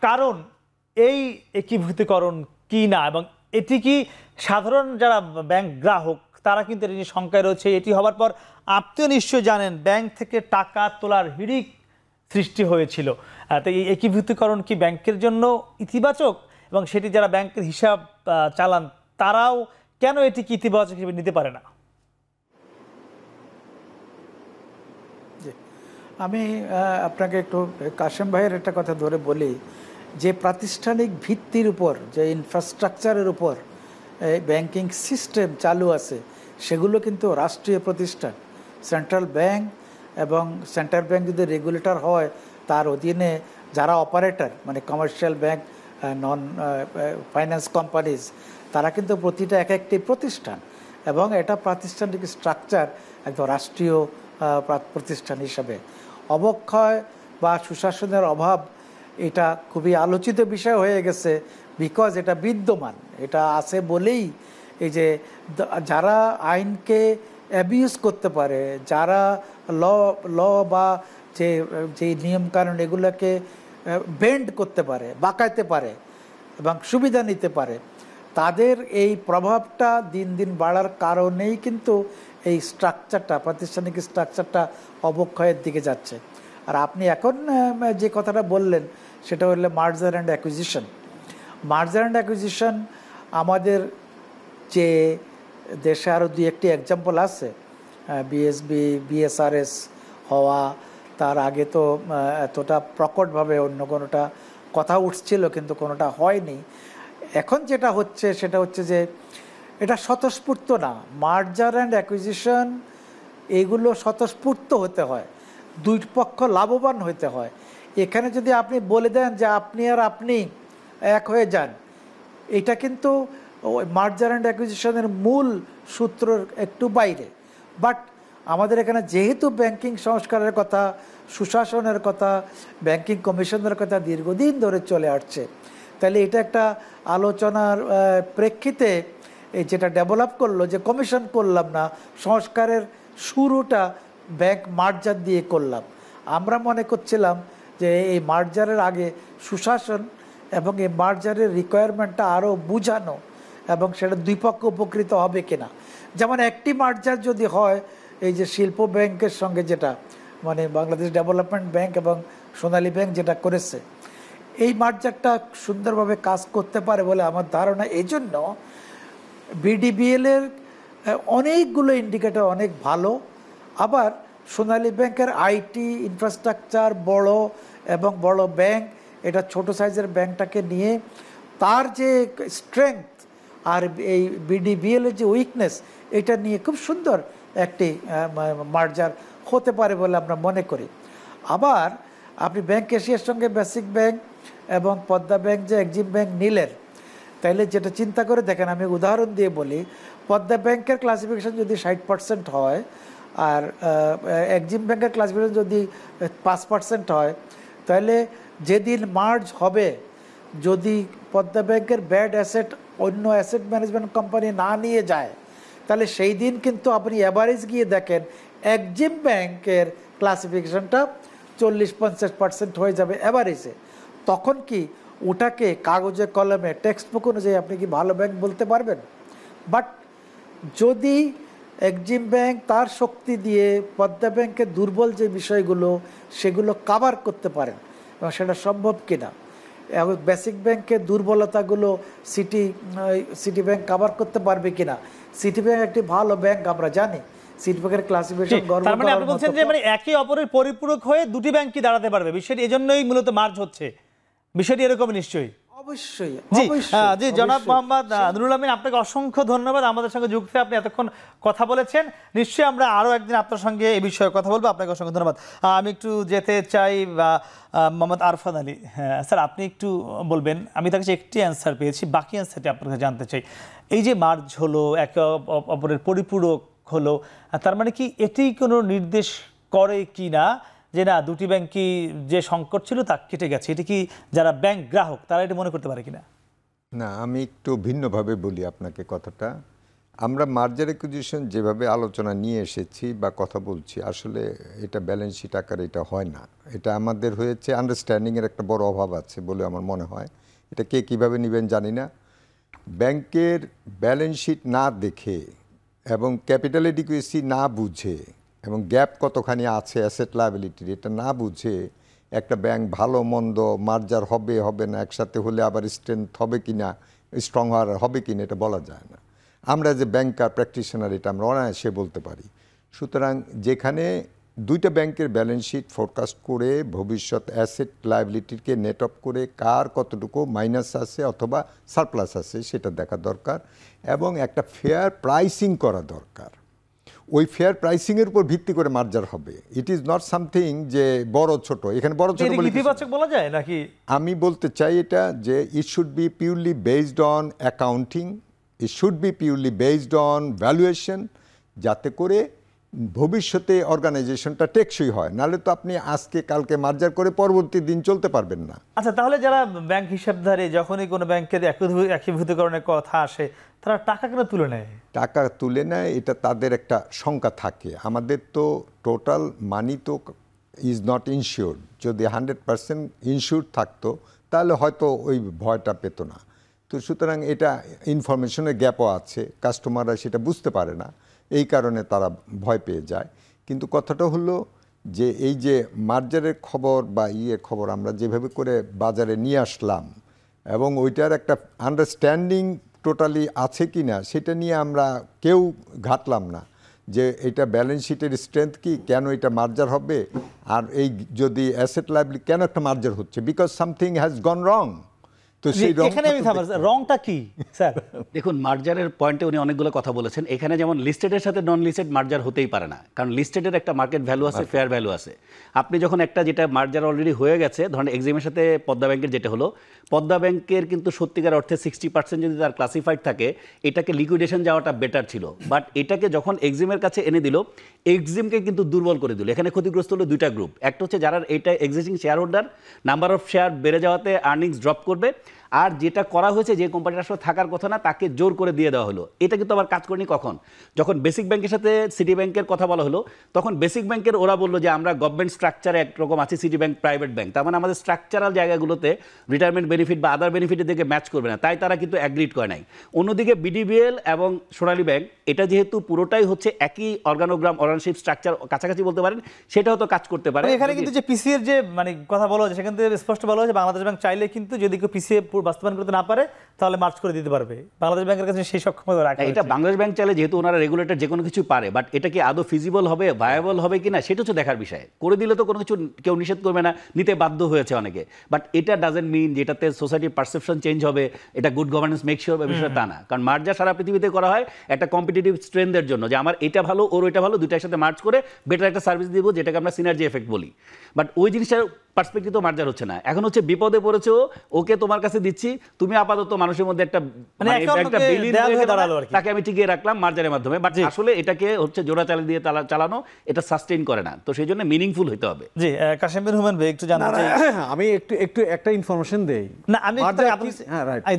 কারণ এই একীভূতকরণ কি না, এবং এটি কি সাধারণ যারা ব্যাংক গ্রাহক তারা কিন্তু এটা নিয়ে শঙ্কায় রয়েছে। এটি হবার পর আপনিও নিশ্চয়ই জানেন ব্যাংক থেকে টাকা তোলার হিড়িক সৃষ্টি হয়েছিল। তো এই একীভূতকরণ কি ব্যাংকের জন্য ইতিবাচক, এবং সেটি যারা ব্যাংকের হিসাব চালান তারাও কেন এটিকে ইতিবাচক হিসেবে নিতে পারে না? আমি আপনাকে একটু কাশেম ভাইয়ের একটা কথা ধরে বলি, যে প্রাতিষ্ঠানিক ভিত্তির উপর, যে ইনফ্রাস্ট্রাকচারের উপর ব্যাংকিং সিস্টেম চালু আছে সেগুলো কিন্তু রাষ্ট্রীয় প্রতিষ্ঠান। সেন্ট্রাল ব্যাংক এবং সেন্ট্রাল ব্যাংক যদি রেগুলেটর হয় তার অধীনে যারা অপারেটর, মানে কমার্শিয়াল ব্যাংক, নন ফাইন্যান্স কোম্পানিজ, তারা কিন্তু প্রতিটা এক একটি প্রতিষ্ঠান, এবং এটা প্রাতিষ্ঠানিক স্ট্রাকচার একদম রাষ্ট্রীয় প্রতিষ্ঠান হিসাবে। অবক্ষয় বা সুশাসনের অভাব এটা খুবই আলোচিত বিষয় হয়ে গেছে, বিকজ এটা বিদ্যমান, এটা আছে বলেই এই যে যারা আইনকে অ্যাবিউজ করতে পারে, যারা ল বা যে নিয়মকানুন এগুলোকে বেন্ড করতে পারে, বাঁকাইতে পারে এবং সুবিধা নিতে পারে, তাদের এই প্রভাবটা দিন দিন বাড়ার কারণেই কিন্তু এই স্ট্রাকচারটা, প্রাতিষ্ঠানিক স্ট্রাকচারটা অবক্ষয়ের দিকে যাচ্ছে। আর আপনি এখন যে কথাটা বললেন সেটা হলো মার্জার অ্যান্ড অ্যাকুইজিশন। মার্জার অ্যান্ড অ্যাকুইজিশন আমাদের যে দেশে আরও দুই একটি এক্সাম্পল আছে, বিএসবি, বিএসআরএস হওয়া, তার আগে তো এতটা প্রকটভাবে অন্য কোনোটা কথা উঠছিল কিন্তু কোনোটা হয়নি। এখন যেটা হচ্ছে সেটা হচ্ছে যে এটা স্বতঃস্ফূর্ত না। মার্জার অ্যান্ড অ্যাকুইজিশন এগুলো স্বতঃস্ফূর্ত হতে হয়, দুই পক্ষ লাভবান হতে হয়। এখানে যদি আপনি বলে দেন যে আপনি আর আপনি এক হয়ে যান, এটা কিন্তু ওই মার্জার অ্যান্ড অ্যাকুইজিশনের মূল সূত্রের একটু বাইরে। বাট আমাদের এখানে যেহেতু ব্যাংকিং সংস্কারের কথা, সুশাসনের কথা, ব্যাংকিং কমিশনের কথা দীর্ঘদিন ধরে চলে আসছে, তাহলে এটা একটা আলোচনার প্রেক্ষিতে যেটা ডেভেলপ করলো যে কমিশন করলাম না, সংস্কারের শুরুটা ব্যাংক মার্জার দিয়ে করলাম। আমরা মনে করছিলাম যে এই মার্জারের আগে সুশাসন এবং এই মার্জারের রিকোয়ারমেন্টটা আরও বুঝানো, এবং সেটা দুই পক্ষ উপকৃত হবে কিনা। যেমন একটি মার্জার যদি হয়, এই যে শিল্প ব্যাংকের সঙ্গে যেটা, মানে বাংলাদেশ ডেভেলপমেন্ট ব্যাংক এবং সোনালী ব্যাংক যেটা করেছে, এই মার্জারটা সুন্দরভাবে কাজ করতে পারে বলে আমার ধারণা। এই জন্য বিডিবিএলের অনেকগুলো ইন্ডিকেটর অনেক ভালো, আবার সোনালী ব্যাংকের আইটি ইনফ্রাস্ট্রাকচার বড় এবং বড় ব্যাংক, এটা ছোট সাইজের ব্যাংকটাকে নিয়ে তার যে স্ট্রেংথ আর এই বিডিবিএলের যে উইকনেস, এটা নিয়ে খুব সুন্দর একটি মার্জার হতে পারে বলে আমরা মনে করি। আবার আপনি ব্যাংক এশিয়ার সঙ্গে বেসিক ব্যাংক এবং পদ্মা ব্যাংক যে এক্সিম ব্যাংক নিলেন, তাইলে যেটা চিন্তা করে দেখেন, আমি উদাহরণ দিয়ে বলি, পদ্মা ব্যাংকের ক্লাসিফিকেশন যদি 60% হয় আর এক্সিম ব্যাংকের ক্লাসিফিকেশন যদি 5% হয়, তাহলে যেদিন মার্জ হবে, যদি পদ্মা ব্যাংকের ব্যাড অ্যাসেট অন্য অ্যাসেট ম্যানেজমেন্ট কোম্পানি না নিয়ে যায়, তাহলে সেই দিন কিন্তু আপনি অ্যাভারেজ গিয়ে দেখেন এক্সিম ব্যাংকের ক্লাসিফিকেশনটা 40-50% হয়ে যাবে অ্যাভারেজে। তখন কি ওটাকে কাগজে কলমে টেক্সট বুক অনুযায়ী আপনি কি ভালো ব্যাংক বলতে পারবেন? বাট যদি এক্সিম ব্যাংক তার শক্তি দিয়ে পদ্মা ব্যাংকের দুর্বল যে বিষয়গুলো সেগুলো কাভার করতে পারেন, এবং সেটা সম্ভব কিনা, এবং বেসিক ব্যাংকের দুর্বলতাগুলো সিটি ব্যাংক কাভার করতে পারবে কিনা। সিটি ব্যাংক একটি ভালো ব্যাংক, আমরা জানি সিটি ব্যাংকের ক্লাসিফিকেশন তার মানে আপনি বলছেন যে মানে একে অপরের পরিপূরক হয়ে দুটি ব্যাংক কি দাঁড়াতে পারবে, বিষয়টি এজন্যই মূলত মার্জ হচ্ছে, বিষয়টি এরকম নিশ্চয়ই। অবশ্যই জি জনাব মোহাম্মদ নুরুল আমিন, আপনাকে অসংখ্য ধন্যবাদ আমাদের সঙ্গে যুক্ত হয়ে আপনি এতক্ষণ কথা বলেছেন। নিশ্চয়ই আমরা আরও একদিন আপনার সঙ্গে এই বিষয়ে কথা বলবো। আপনাকে অসংখ্য ধন্যবাদ। আমি একটু যেতে চাই মোহাম্মদ আরফান আলী। হ্যাঁ স্যার, আপনি একটু বলবেন, আমি তার কাছে একটি অ্যান্সার পেয়েছি, বাকি অ্যান্সারটি আপনার কাছে জানতে চাই। এই যে মার্জ হলো, একে অপরের পরিপূরক হলো, তার মানে কি এটি কোনো নির্দেশ করে কি না যে না দুটি ব্যাংকই যে সংকট ছিল তা কেটে গেছে? এটি কি যারা ব্যাংক গ্রাহক তারা এটা মনে করতে পারে কিনা? না, আমি একটু ভিন্নভাবে বলি আপনাকে কথাটা। আমরা মার্জার অ্যাকুইজিশন যেভাবে আলোচনা নিয়ে এসেছি বা কথা বলছি, আসলে এটা ব্যালেন্স শিট আকারে এটা হয় না। এটা আমাদের হয়েছে আন্ডারস্ট্যান্ডিংয়ের একটা বড় অভাব আছে বলে আমার মনে হয়। এটা কে কীভাবে নেবেন জানি না। ব্যাংকের ব্যালেন্স শিট না দেখে এবং ক্যাপিটাল এডিকুয়েসি না বুঝে এবং গ্যাপ কতখানি আছে অ্যাসেট লায়াবিলিটির এটা না বুঝে একটা ব্যাংক ভালো মন্দ মার্জার হবে হবে না, একসাথে হলে আবার স্ট্রেংথ হবে কি না, স্ট্রং হবে কি না এটা বলা যায় না। আমরা যে ব্যাংকার প্র্যাকটিশনার এটা আমরা অনায়াসে বলতে পারি। সুতরাং যেখানে দুইটা ব্যাংকের ব্যালেন্স শিট ফোরকাস্ট করে ভবিষ্যৎ অ্যাসেট লায়াবিলিটিকে নেট অফ করে কার কতটুকু মাইনাস আছে অথবা সারপ্লাস আছে সেটা দেখা দরকার এবং একটা ফেয়ার প্রাইসিং করা দরকার। ওই ফেয়ার প্রাইসিংয়ের উপর ভিত্তি করে মার্জার হবে। ইট ইজ নট সামথিং যে বড় ছোট, এখানে বড় ছোট বলে ইতিবাচক বলা যায় নাকি? আমি বলতে চাই এটা যে it should be purely based on accounting, it should be purely based on valuation, যাতে করে ভবিষ্যতে অর্গানাইজেশনটা টেকসই হয়। নাহলে তো আপনি আজকে কালকে মার্জার করে পরবর্তী দিন চলতে পারবেন না। আচ্ছা, তাহলে যারা ব্যাংক হিসাবধারী যখনই কোনো ব্যাংকের একীভূতকরণের কথা আসে তারা টাকা কেন তুলে নেয়? টাকা তুলে নেয় এটা তাদের একটা শঙ্কা থাকে। আমাদের তো টোটাল মানি তো ইজ নট ইনশিওর্ড। যদি 100% ইনশিওর্ড থাকতো তাহলে হয়তো ওই ভয়টা পেত না। তো সুতরাং এটা ইনফরমেশনের গ্যাপও আছে, কাস্টমাররা সেটা বুঝতে পারে না, এই কারণে তারা ভয় পেয়ে যায়। কিন্তু কথাটা হলো যে এই যে মার্জারের খবর বা খবর আমরা যেভাবে করে বাজারে নিয়ে আসলাম এবং ওইটার একটা আন্ডারস্ট্যান্ডিং টোটালি আছে কি না সেটা নিয়ে আমরা কেউ ঘাটলাম না যে এটা ব্যালেন্স শিটের স্ট্রেংথ কি, কেন এটা মার্জার হবে, আর এই যদি অ্যাসেট লায়াবিলিটি কেন একটা মার্জার হচ্ছে, বিকজ সামথিং হ্যাজ গন রং। তো সেই রংটা কি স্যার? দেখুন, মার্জারের পয়েন্টে উনি অনেকগুলো কথা বলেছেন। এখানে যেমন লিস্টেডের সাথে নন লিস্টেড মার্জার হতেই পারে না, কারণ লিস্টেডের একটা মার্কেট ভ্যালু আছে, ফেয়ার ভ্যালু আছে। আপনি যখন একটা যেটা মার্জার অলরেডি হয়ে গেছে, ধরেন এক্সিমের সাথে পদ্মা ব্যাংকের যেটা হলো, পদ্মা ব্যাংকের কিন্তু সত্যিকার অর্থে 60% যদি তার ক্লাসিফাইড থাকে এটাকে লিকুইডেশন যাওয়াটা বেটার ছিল। বাট এটাকে যখন এক্সিমের কাছে এনে দিল, এক্সিমকে কিন্তু দুর্বল করে দিল। এখানে ক্ষতিগ্রস্ত হলো দুইটা গ্রুপ। একটা হচ্ছে যারা এটা existing share holder, number of share বেড়ে যাওয়াতে আর্নিংস ড্রপ করবে, আর যেটা করা হয়েছে যে কোম্পানিটা আসলে থাকার কথা না তাকে জোর করে দিয়ে দেওয়া হলো। এটা কিন্তু আবার কাজ করেনি কখন, যখন বেসিক ব্যাংকের সাথে সিটি ব্যাংকের কথা বলা হলো, তখন বেসিক ব্যাংকের ওরা বললো যে আমরা গভর্নমেন্ট স্ট্রাকচারে একরকম আছি, সিটি ব্যাংক প্রাইভেট ব্যাংক, তার মানে আমাদের স্ট্রাকচারাল জায়গাগুলোতে রিটায়ারমেন্ট বেনিফিট বা আদার বেনিফিটের দিকে ম্যাচ করবে না, তাই তারা কিন্তু অ্যাগ্রিড করে নাই। অন্যদিকে বিডিবিএল এবং সোনালী ব্যাংক এটা যেহেতু পুরোটাই হচ্ছে একই অর্গানোগ্রাম অর্গানশিপ স্ট্রাকচার কাছাকাছি বলতে পারেন, সেটা হয়তো কাজ করতে পারে। এখানে কিন্তু যে পিসি এর যে মানে কথা বলা হয়েছে সেখান থেকে স্পষ্ট বলা হয়েছে বাংলাদেশ ব্যাংক চাইলে কিন্তু যদি কেউ পিসিএ বাস্তবায়ন করতে না পারে তাহলে মার্চ করে দিতে পারবে। বাংলাদেশ ব্যাংকের কাছে সেই সক্ষমতা রাখা এটা বাংলাদেশ ব্যাংক চাইলে, যেহেতু ওনারা রেগুলেটর যে কোনো কিছু পারে, বাট এটা কি আদৌ ফিজিবল হবে, ভায়াবল হবে কিনা সেটা হচ্ছে দেখার বিষয়। করে দিলে তো কোনো কিছু কেউ নিষেধ করবে না, নিতে বাধ্য হয়েছে অনেকে, বাট এটা ডাজেন্ট মিন যেটাতে সোসাইটির পারসেপশন চেঞ্জ হবে, এটা গুড গভর্নেন্স মেক শিওর হবে, বিষয়টা তা না। কারণ মার্জার সারা পৃথিবীতে করা হয় একটা কম্পিটিটিভ স্ট্রেংথের জন্য, যে আমার এটা ভালো ওর ওইটা ভালো, দুইটার সাথে মার্চ করে বেটার একটা সার্ভিস দিব, যেটাকে আমরা সিনার্জি এফেক্ট বলি। বাট ওই জিনিসটার পার্সপেক্টিভ তো মার্জার হচ্ছে না। এখন হচ্ছে বিপদে পড়েছে ওকে তোমার কাছে দিচ্ছি, তুমি আপাতত মানুষের মধ্যে একটা তাকে আমি টিকিয়ে রাখলাম মার্জারের মাধ্যমে, বাট আসলে এটাকে হচ্ছে জোড়া চাল দিয়ে চালানো, এটা সাস্টেইন করে না। তো সেই জন্য মিনিংফুল হতে হবে। জি, কাশেম বিন হুমায়ুন ভাই একটু জানতে চাই। আমি একটু একটা ইনফরমেশন দেই। না, আমি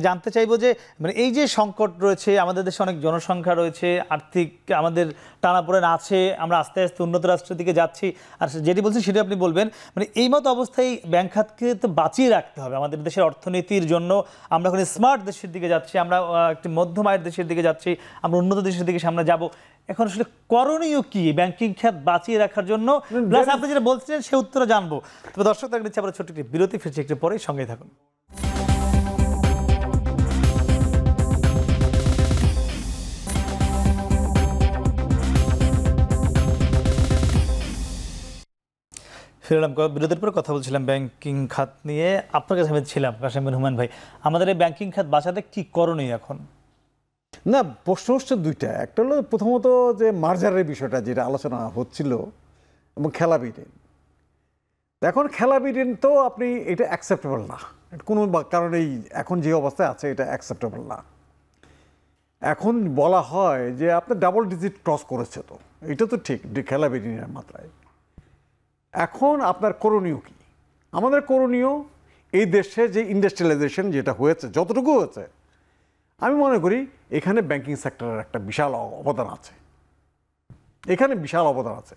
জানতে চাইবো যে মানে এই যে সংকট রয়েছে, আমাদের দেশে অনেক জনসংখ্যা রয়েছে, আর্থিক আমাদের টানাপোড়েন আছে, আমরা আস্তে আস্তে উন্নত রাষ্ট্রের দিকে যাচ্ছি, আর যেটি বলছেন সেটা আপনি বলবেন। মানে এই মতো অবস্থায় ব্যাংক খাতকে তো বাঁচিয়ে রাখতে হবে আমাদের দেশের অর্থনীতির জন্য। আমরা এখন স্মার্ট দেশের দিকে যাচ্ছি, আমরা একটি মধ্যম আয়ের দেশের দিকে যাচ্ছি, আমরা উন্নত দেশের দিকে সামনে যাব। এখন আসলে করণীয় কি ব্যাংকিং খাত বাঁচিয়ে রাখার জন্য? প্লাস আপনি যেটা বলছিলেন সে উত্তর জানবো। তবে দর্শক থাকলে আমরা ছোট্ট একটি বিরতি, ফিরছি একটু পরেই, সঙ্গেই থাকুন। ফিরলাম। বিরতির পর কথা বলছিলাম ব্যাংকিং খাত নিয়ে। আপনার কাছে আমি ছিলাম কাশেম বিন হুমায়ুন ভাই, আমাদের এই ব্যাংকিং খাত বাঁচাতে কি করণীয় এখন? না, প্রশ্ন হচ্ছে দুইটা। একটা হলো প্রথমত যে মার্জারের বিষয়টা যেটা আলোচনা হচ্ছিল এবং খেলা বিটেন। এখন খেলা বিটেন তো আপনি এটা অ্যাকসেপ্টেবল না, কোনো কারণেই এখন যে অবস্থায় আছে এটা অ্যাকসেপ্টেবল না। এখন বলা হয় যে আপনার ডাবল ডিজিট ক্রস করেছে, তো এটা তো ঠিক খেলা বিটেনের মাত্রায়। এখন আপনার করণীয় কি? আমাদের করণীয় এই দেশে যে ইন্ডাস্ট্রিয়ালাইজেশন যেটা হয়েছে, যতটুকু হয়েছে, আমি মনে করি এখানে ব্যাংকিং সেক্টরের একটা বিশাল অবদান আছে, এখানে বিশাল অবদান আছে।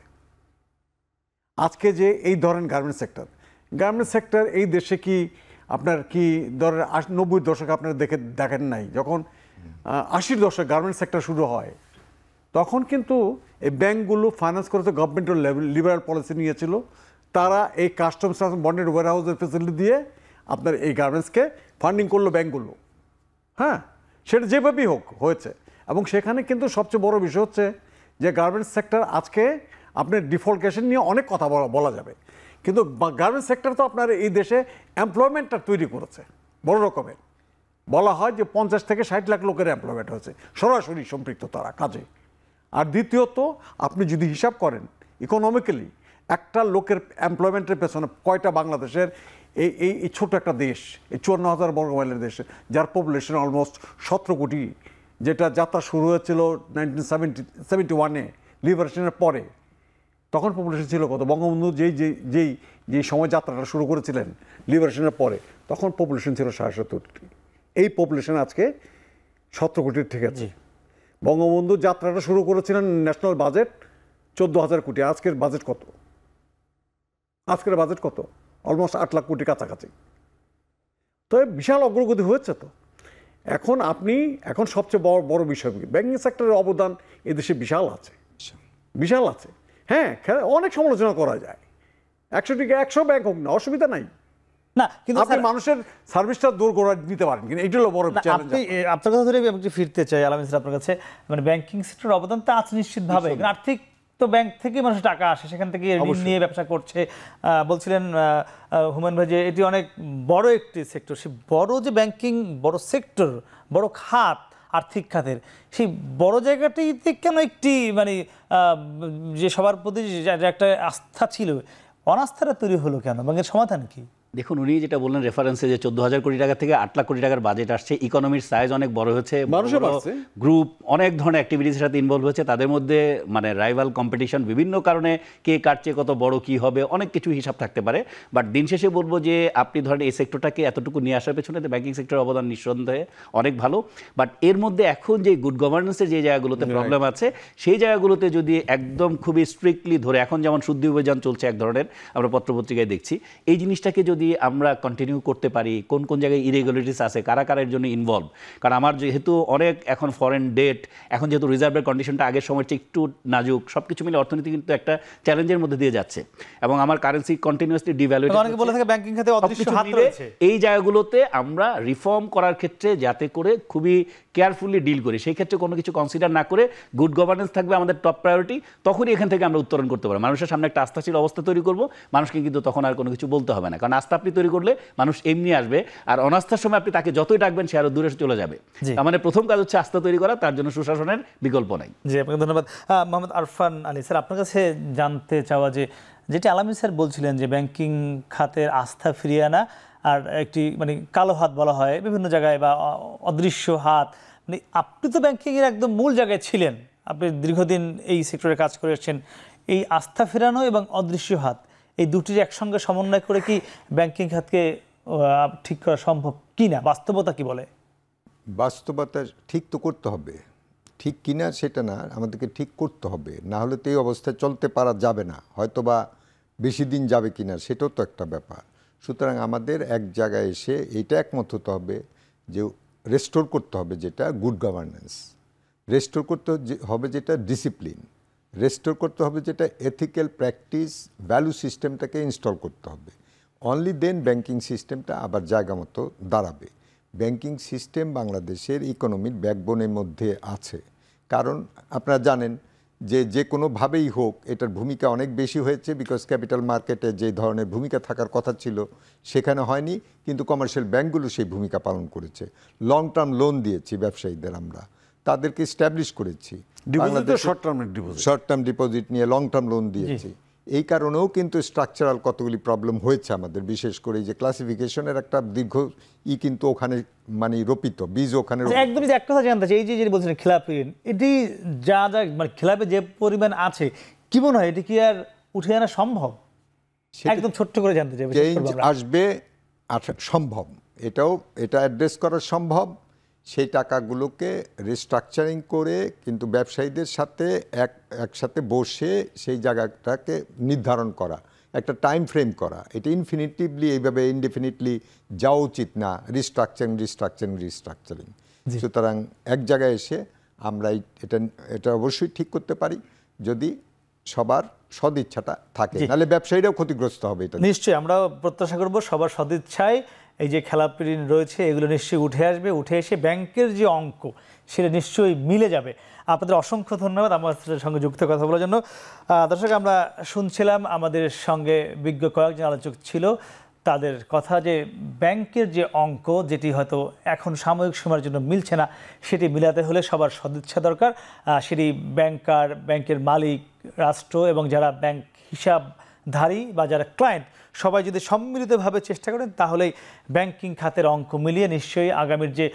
আজকে যে এই ধরেন গার্মেন্টস সেক্টর এই দেশে কি আপনার কি ধরেন 90-র দশকে আপনারা দেখেন নাই, যখন 80-র দশকে গার্মেন্টস সেক্টর শুরু হয়, তখন কিন্তু এই ব্যাংকগুলো ফাইন্যান্স করেছে, গভর্নমেন্টের লিবারাল পলিসি নিয়েছিল, তারা এই কাস্টমস বন্ডেড ওয়্যার হাউসের ফেসিলিটি দিয়ে আপনার এই গার্মেন্টসকে ফান্ডিং করলো ব্যাংকগুলো। হ্যাঁ, সেটা যেভাবেই হোক হয়েছে। এবং সেখানে কিন্তু সবচেয়ে বড় বিষয় হচ্ছে যে গার্মেন্টস সেক্টর আজকে আপনার ডিফল্টেশন নিয়ে অনেক কথা বলা যাবে, কিন্তু গার্মেন্টস সেক্টর তো আপনার এই দেশে এমপ্লয়মেন্টটা তৈরি করেছে বড় রকমের। বলা হয় যে 50 থেকে 60 লাখ লোকের এমপ্লয়মেন্ট হয়েছে, সরাসরি সম্পৃক্ত তারা কাজে। আর দ্বিতীয়ত আপনি যদি হিসাব করেন ইকোনমিক্যালি একটা লোকের এমপ্লয়মেন্টের পেছনে কয়টা বাংলাদেশের এই ছোট একটা দেশ, এই 54,000 বর্গ মাইলের দেশে, যার পপুলেশন অলমোস্ট 17 কোটি, যেটা যাত্রা শুরু হয়েছিল 1971-এ লিবারেশনের পরে। তখন পপুলেশন ছিল কত? বঙ্গবন্ধু যেই সময় যাত্রাটা শুরু করেছিলেন লিবারেশনের পরে, তখন পপুলেশন ছিল 70 কোটি। এই পপুলেশন আজকে 17 কোটির ঠিক আছে। বঙ্গবন্ধু যাত্রাটা শুরু করেছিলেন, ন্যাশনাল বাজেট 14,000 কোটি। আজকের বাজেট কত? আজকের বাজেট কত? অলমোস্ট 8 লাখ কোটি কাছাকাছি। তো বিশাল অগ্রগতি হয়েছে। তো এখন সবচেয়ে বড় বিষয় ব্যাংকিং সেক্টরের অবদান এদেশে বিশাল আছে। হ্যাঁ, অনেক সমালোচনা করা যায়, 100 থেকে 100 ব্যাংক হোক না, অসুবিধা নাই না, কিন্তু আপনি মানুষের সার্ভিসটা দূর করে দিতে পারেন, কিন্তু এটা হলো বড় চ্যালেঞ্জ। আপনার কথা ধরে আমি ফিরতে চাই আলামিন স্যার আপনার কাছে। মানে ব্যাংকিং সেক্টরের অবদান তো আছে নিশ্চিতভাবে, আর্থিক তো ব্যাংক থেকে মানুষের টাকা আসে, সেখান থেকে ঋণ নিয়ে ব্যবসা করছে। বলছিলেন হুমায়ুন ভাই যে এটি অনেক বড় একটি সেক্টর। সেই বড় যে ব্যাংকিং বড় সেক্টর, বড় খাত আর্থিক খাতের, সেই বড় জায়গাটিতে কেন একটি মানে যে সবার প্রতি একটা আস্থা ছিল, অনাস্থাটা তৈরি হলো কেন? ব্যাংকের সমাধান কি? দেখুন, উনি যেটা বললেন রেফারেন্সে যে 14,000 কোটি টাকা থেকে 8 লাখ কোটি টাকার বাজেট আসছে, ইকোনমির সাইজ অনেক বড় হয়েছে, গ্রুপ অনেক ধরনের অ্যাক্টিভিটিসের সাথে ইনভলভ হয়েছে, তাদের মধ্যে মানে রাইভাল কম্পিটিশন বিভিন্ন কারণে, কে কার চেয়ে কত বড় কি হবে, অনেক কিছু হিসাব থাকতে পারে। বাট দিন শেষে বলবো যে আপনি ধরেন এই সেক্টরটাকে এতটুকু নিয়ে আসার পেছনে ব্যাংকিং সেক্টরের অবদান নিঃসন্দেহে অনেক ভালো। বাট এর মধ্যে এখন যে গুড গভর্নেন্সের যে জায়গাগুলোতে প্রবলেম আছে, সেই জায়গাগুলোতে যদি একদম খুবই স্ট্রিক্টলি ধরে, এখন যেমন শুদ্ধি অভিযান চলছে এক ধরনের, আমরা পত্রপত্রিকায় দেখছি, এই জিনিসটাকে যদি আমরা কন্টিনিউ করতে পারি, কোন কোন জায়গায় ইরেগুলারিটিস আছে, কারা কারের জন্য ইনভলভ। কারণ আমার যেহেতু অনেক এখন ফরেন ডেট, এখন যেহেতু রিজার্ভের কন্ডিশনটা আগের সময়ের চেয়ে একটু নাজুক, সব কিছু মিলে অর্থনীতি কিন্তু একটা চ্যালেঞ্জের মধ্যে দিয়ে যাচ্ছে, এবং আমার কারেন্সি কন্টিনিউয়াসলি ডিভ্যালুয়েট। এই জায়গাগুলোতে আমরা রিফর্ম করার ক্ষেত্রে যাতে করে খুবই কেয়ারফুলি ডিল করি, সেই ক্ষেত্রে কোনো কিছু কনসিডার না করে গুড গভর্নেন্স থাকবে আমাদের টপ প্রায়োরিটি, তখনই এখান থেকে আমরা উত্তরণ করতে পারবো। মানুষের সামনে একটা আস্থাশীল অবস্থা তৈরি করবো, মানুষকে কিন্তু তখন আর কোনো কিছু বলতে হবে না, কারণ আস্থা আপনি তৈরি করলে মানুষ এমনি আসবে, আর অনাস্থার সময় আপনি তাকে যতই ডাকবেন সে আরো দূরে চলে যাবে। আমাদের প্রথম কাজ হচ্ছে আস্থা তৈরি করা, তার জন্য সুশাসনের বিকল্প নাই। জি, আপনাকে ধন্যবাদ। মোহাম্মদ আরফান আলী স্যার, আপনার কাছে জানতে চাওয়া যে যেটি আলামিন স্যার বলছিলেন যে ব্যাংকিং খাতের আস্থা ফিরিয়ে আনা, আর একটি মানে কালো হাত বলা হয় বিভিন্ন জায়গায় বা অদৃশ্য হাত, মানে আপনি তো ব্যাংকিংয়ের একদম মূল জায়গায় ছিলেন, আপনি দীর্ঘদিন এই সেক্টরে কাজ করে এসেছেন। এই আস্থা ফেরানো এবং অদৃশ্য হাত, এই দুটির একসঙ্গে সমন্বয় করে কি ব্যাংকিং খাতকে ঠিক করা সম্ভব কিনা? বাস্তবতা কি বলে? বাস্তবতা ঠিক তো করতে হবে, ঠিক কিনা সেটা না, আমাদেরকে ঠিক করতে হবে, না হলে তো এই অবস্থায় চলতে পারা যাবে না, হয়তো বা বেশি দিন যাবে কিনা সেটাও তো একটা ব্যাপার। সুতরাং আমাদের এক জায়গায় এসে এইটা একমত হতে হবে যে রেস্টোর করতে হবে যেটা গুড গভর্নেন্স, রেস্টোর করতে হবে যেটা ডিসিপ্লিন, রেস্টোর করতে হবে যেটা এথিক্যাল প্র্যাকটিস, ভ্যালু সিস্টেমটাকে ইনস্টল করতে হবে। অনলি দেন ব্যাংকিং সিস্টেমটা আবার জায়গা মতো দাঁড়াবে। ব্যাংকিং সিস্টেম বাংলাদেশের ইকোনমির ব্যাকবোনের মধ্যে আছে, কারণ আপনারা জানেন যে কোনোভাবেই হোক এটার ভূমিকা অনেক বেশি হয়েছে, বিকজ ক্যাপিটাল মার্কেটে যে ধরনের ভূমিকা থাকার কথা ছিল সেখানে হয়নি, কিন্তু কমার্শিয়াল ব্যাংকগুলো সেই ভূমিকা পালন করেছে। লং টার্ম লোন দিয়েছি ব্যবসায়ীদের, আমরা তাদেরকে স্ট্যাবলিশ করেছি, শর্ট টার্ম ডিপোজিট নিয়ে লং টার্ম লোন দিয়েছি। এই কারণেও কিন্তু স্ট্রাকচারাল কতগুলি প্রবলেম হয়েছে আমাদের, বিশেষ করে যে ক্লাসিফিকেশনের একটা দীর্ঘ কিন্তু ওখানে মানে রোপিত বীজ ওখানে। একদমই এক কথা জানতে চাই, এই যে বলছেন খেলাপি ঋণ, এটি যা মানে খেলাপে যে পরিমাণ আছে, কি মনে হয় এটি কি আর উঠে আনা সম্ভব? একদম ছোট্ট করে জানতে চাই। চেঞ্জ আসবে সম্ভব, এটা অ্যাড্রেস করা সম্ভব। সেই টাকাগুলোকে রিস্ট্রাকচারিং করে কিন্তু ব্যবসায়ীদের সাথে একসাথে বসে সেই জায়গাটাকে নির্ধারণ করা, একটা টাইম ফ্রেম করা, এটা ইনফিনিটিভলি এইভাবে ইনডেফিনিটলি যাওয়া উচিত না, রিস্ট্রাকচারিং। সুতরাং এক জায়গায় এসে আমরা এটা অবশ্যই ঠিক করতে পারি যদি সবার সদিচ্ছাটা থাকে, নাহলে ব্যবসায়ীরাও ক্ষতিগ্রস্ত হবে। এটা নিশ্চয়ই আমরা প্রত্যাশা করব সবার সদিচ্ছায় এই যে খেলাপি ঋণ রয়েছে এগুলো নিশ্চয়ই উঠে আসবে, উঠে এসে ব্যাংকের যে অঙ্ক সেটা নিশ্চয়ই মিলে যাবে। আপনাদের অসংখ্য ধন্যবাদ আমাদের সঙ্গে যুক্ত কথা বলার জন্য। দর্শক, আমরা শুনছিলাম আমাদের সঙ্গে বিজ্ঞ কয়েকজন আলোচক ছিল, তাদের কথা যে ব্যাংকের যে অঙ্ক যেটি হয়তো এখন সাময়িক সময়ের জন্য মিলছে না, সেটি মিলাতে হলে সবার সদিচ্ছা দরকার। সেটি ব্যাংকার, ব্যাংকের মালিক, রাষ্ট্র এবং যারা ব্যাংক হিসাবধারী বা যারা ক্লায়েন্ট, সবাই যদি সম্মিলিতভাবে চেষ্টা করেন তাহলেই ব্যাংকিং খাতের অঙ্ক মিলিয়ে নিশ্চয়ই আগামীর যে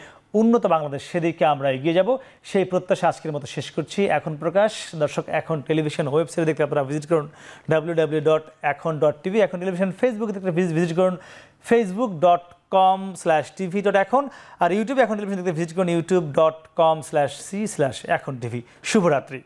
উন্নত বাংলাদেশ সেদিকে আমরা এগিয়ে যাব, সেই প্রত্যাশা আজকের মতো শেষ করছি। এখন প্রকাশ। দর্শক, এখন টেলিভিশন ওয়েবসাইট দেখতে আপনারা ভিজিট করুন www.ekhon.tv। এখন টেলিভিশন ফেসবুক দেখতে ভিজিট করুন facebook.com/tv.ekhon। আর ইউটিউবে এখন টেলিভিশন দেখতে ভিজিট করুন youtube.com/c/ekhon tv। শুভরাত্রি।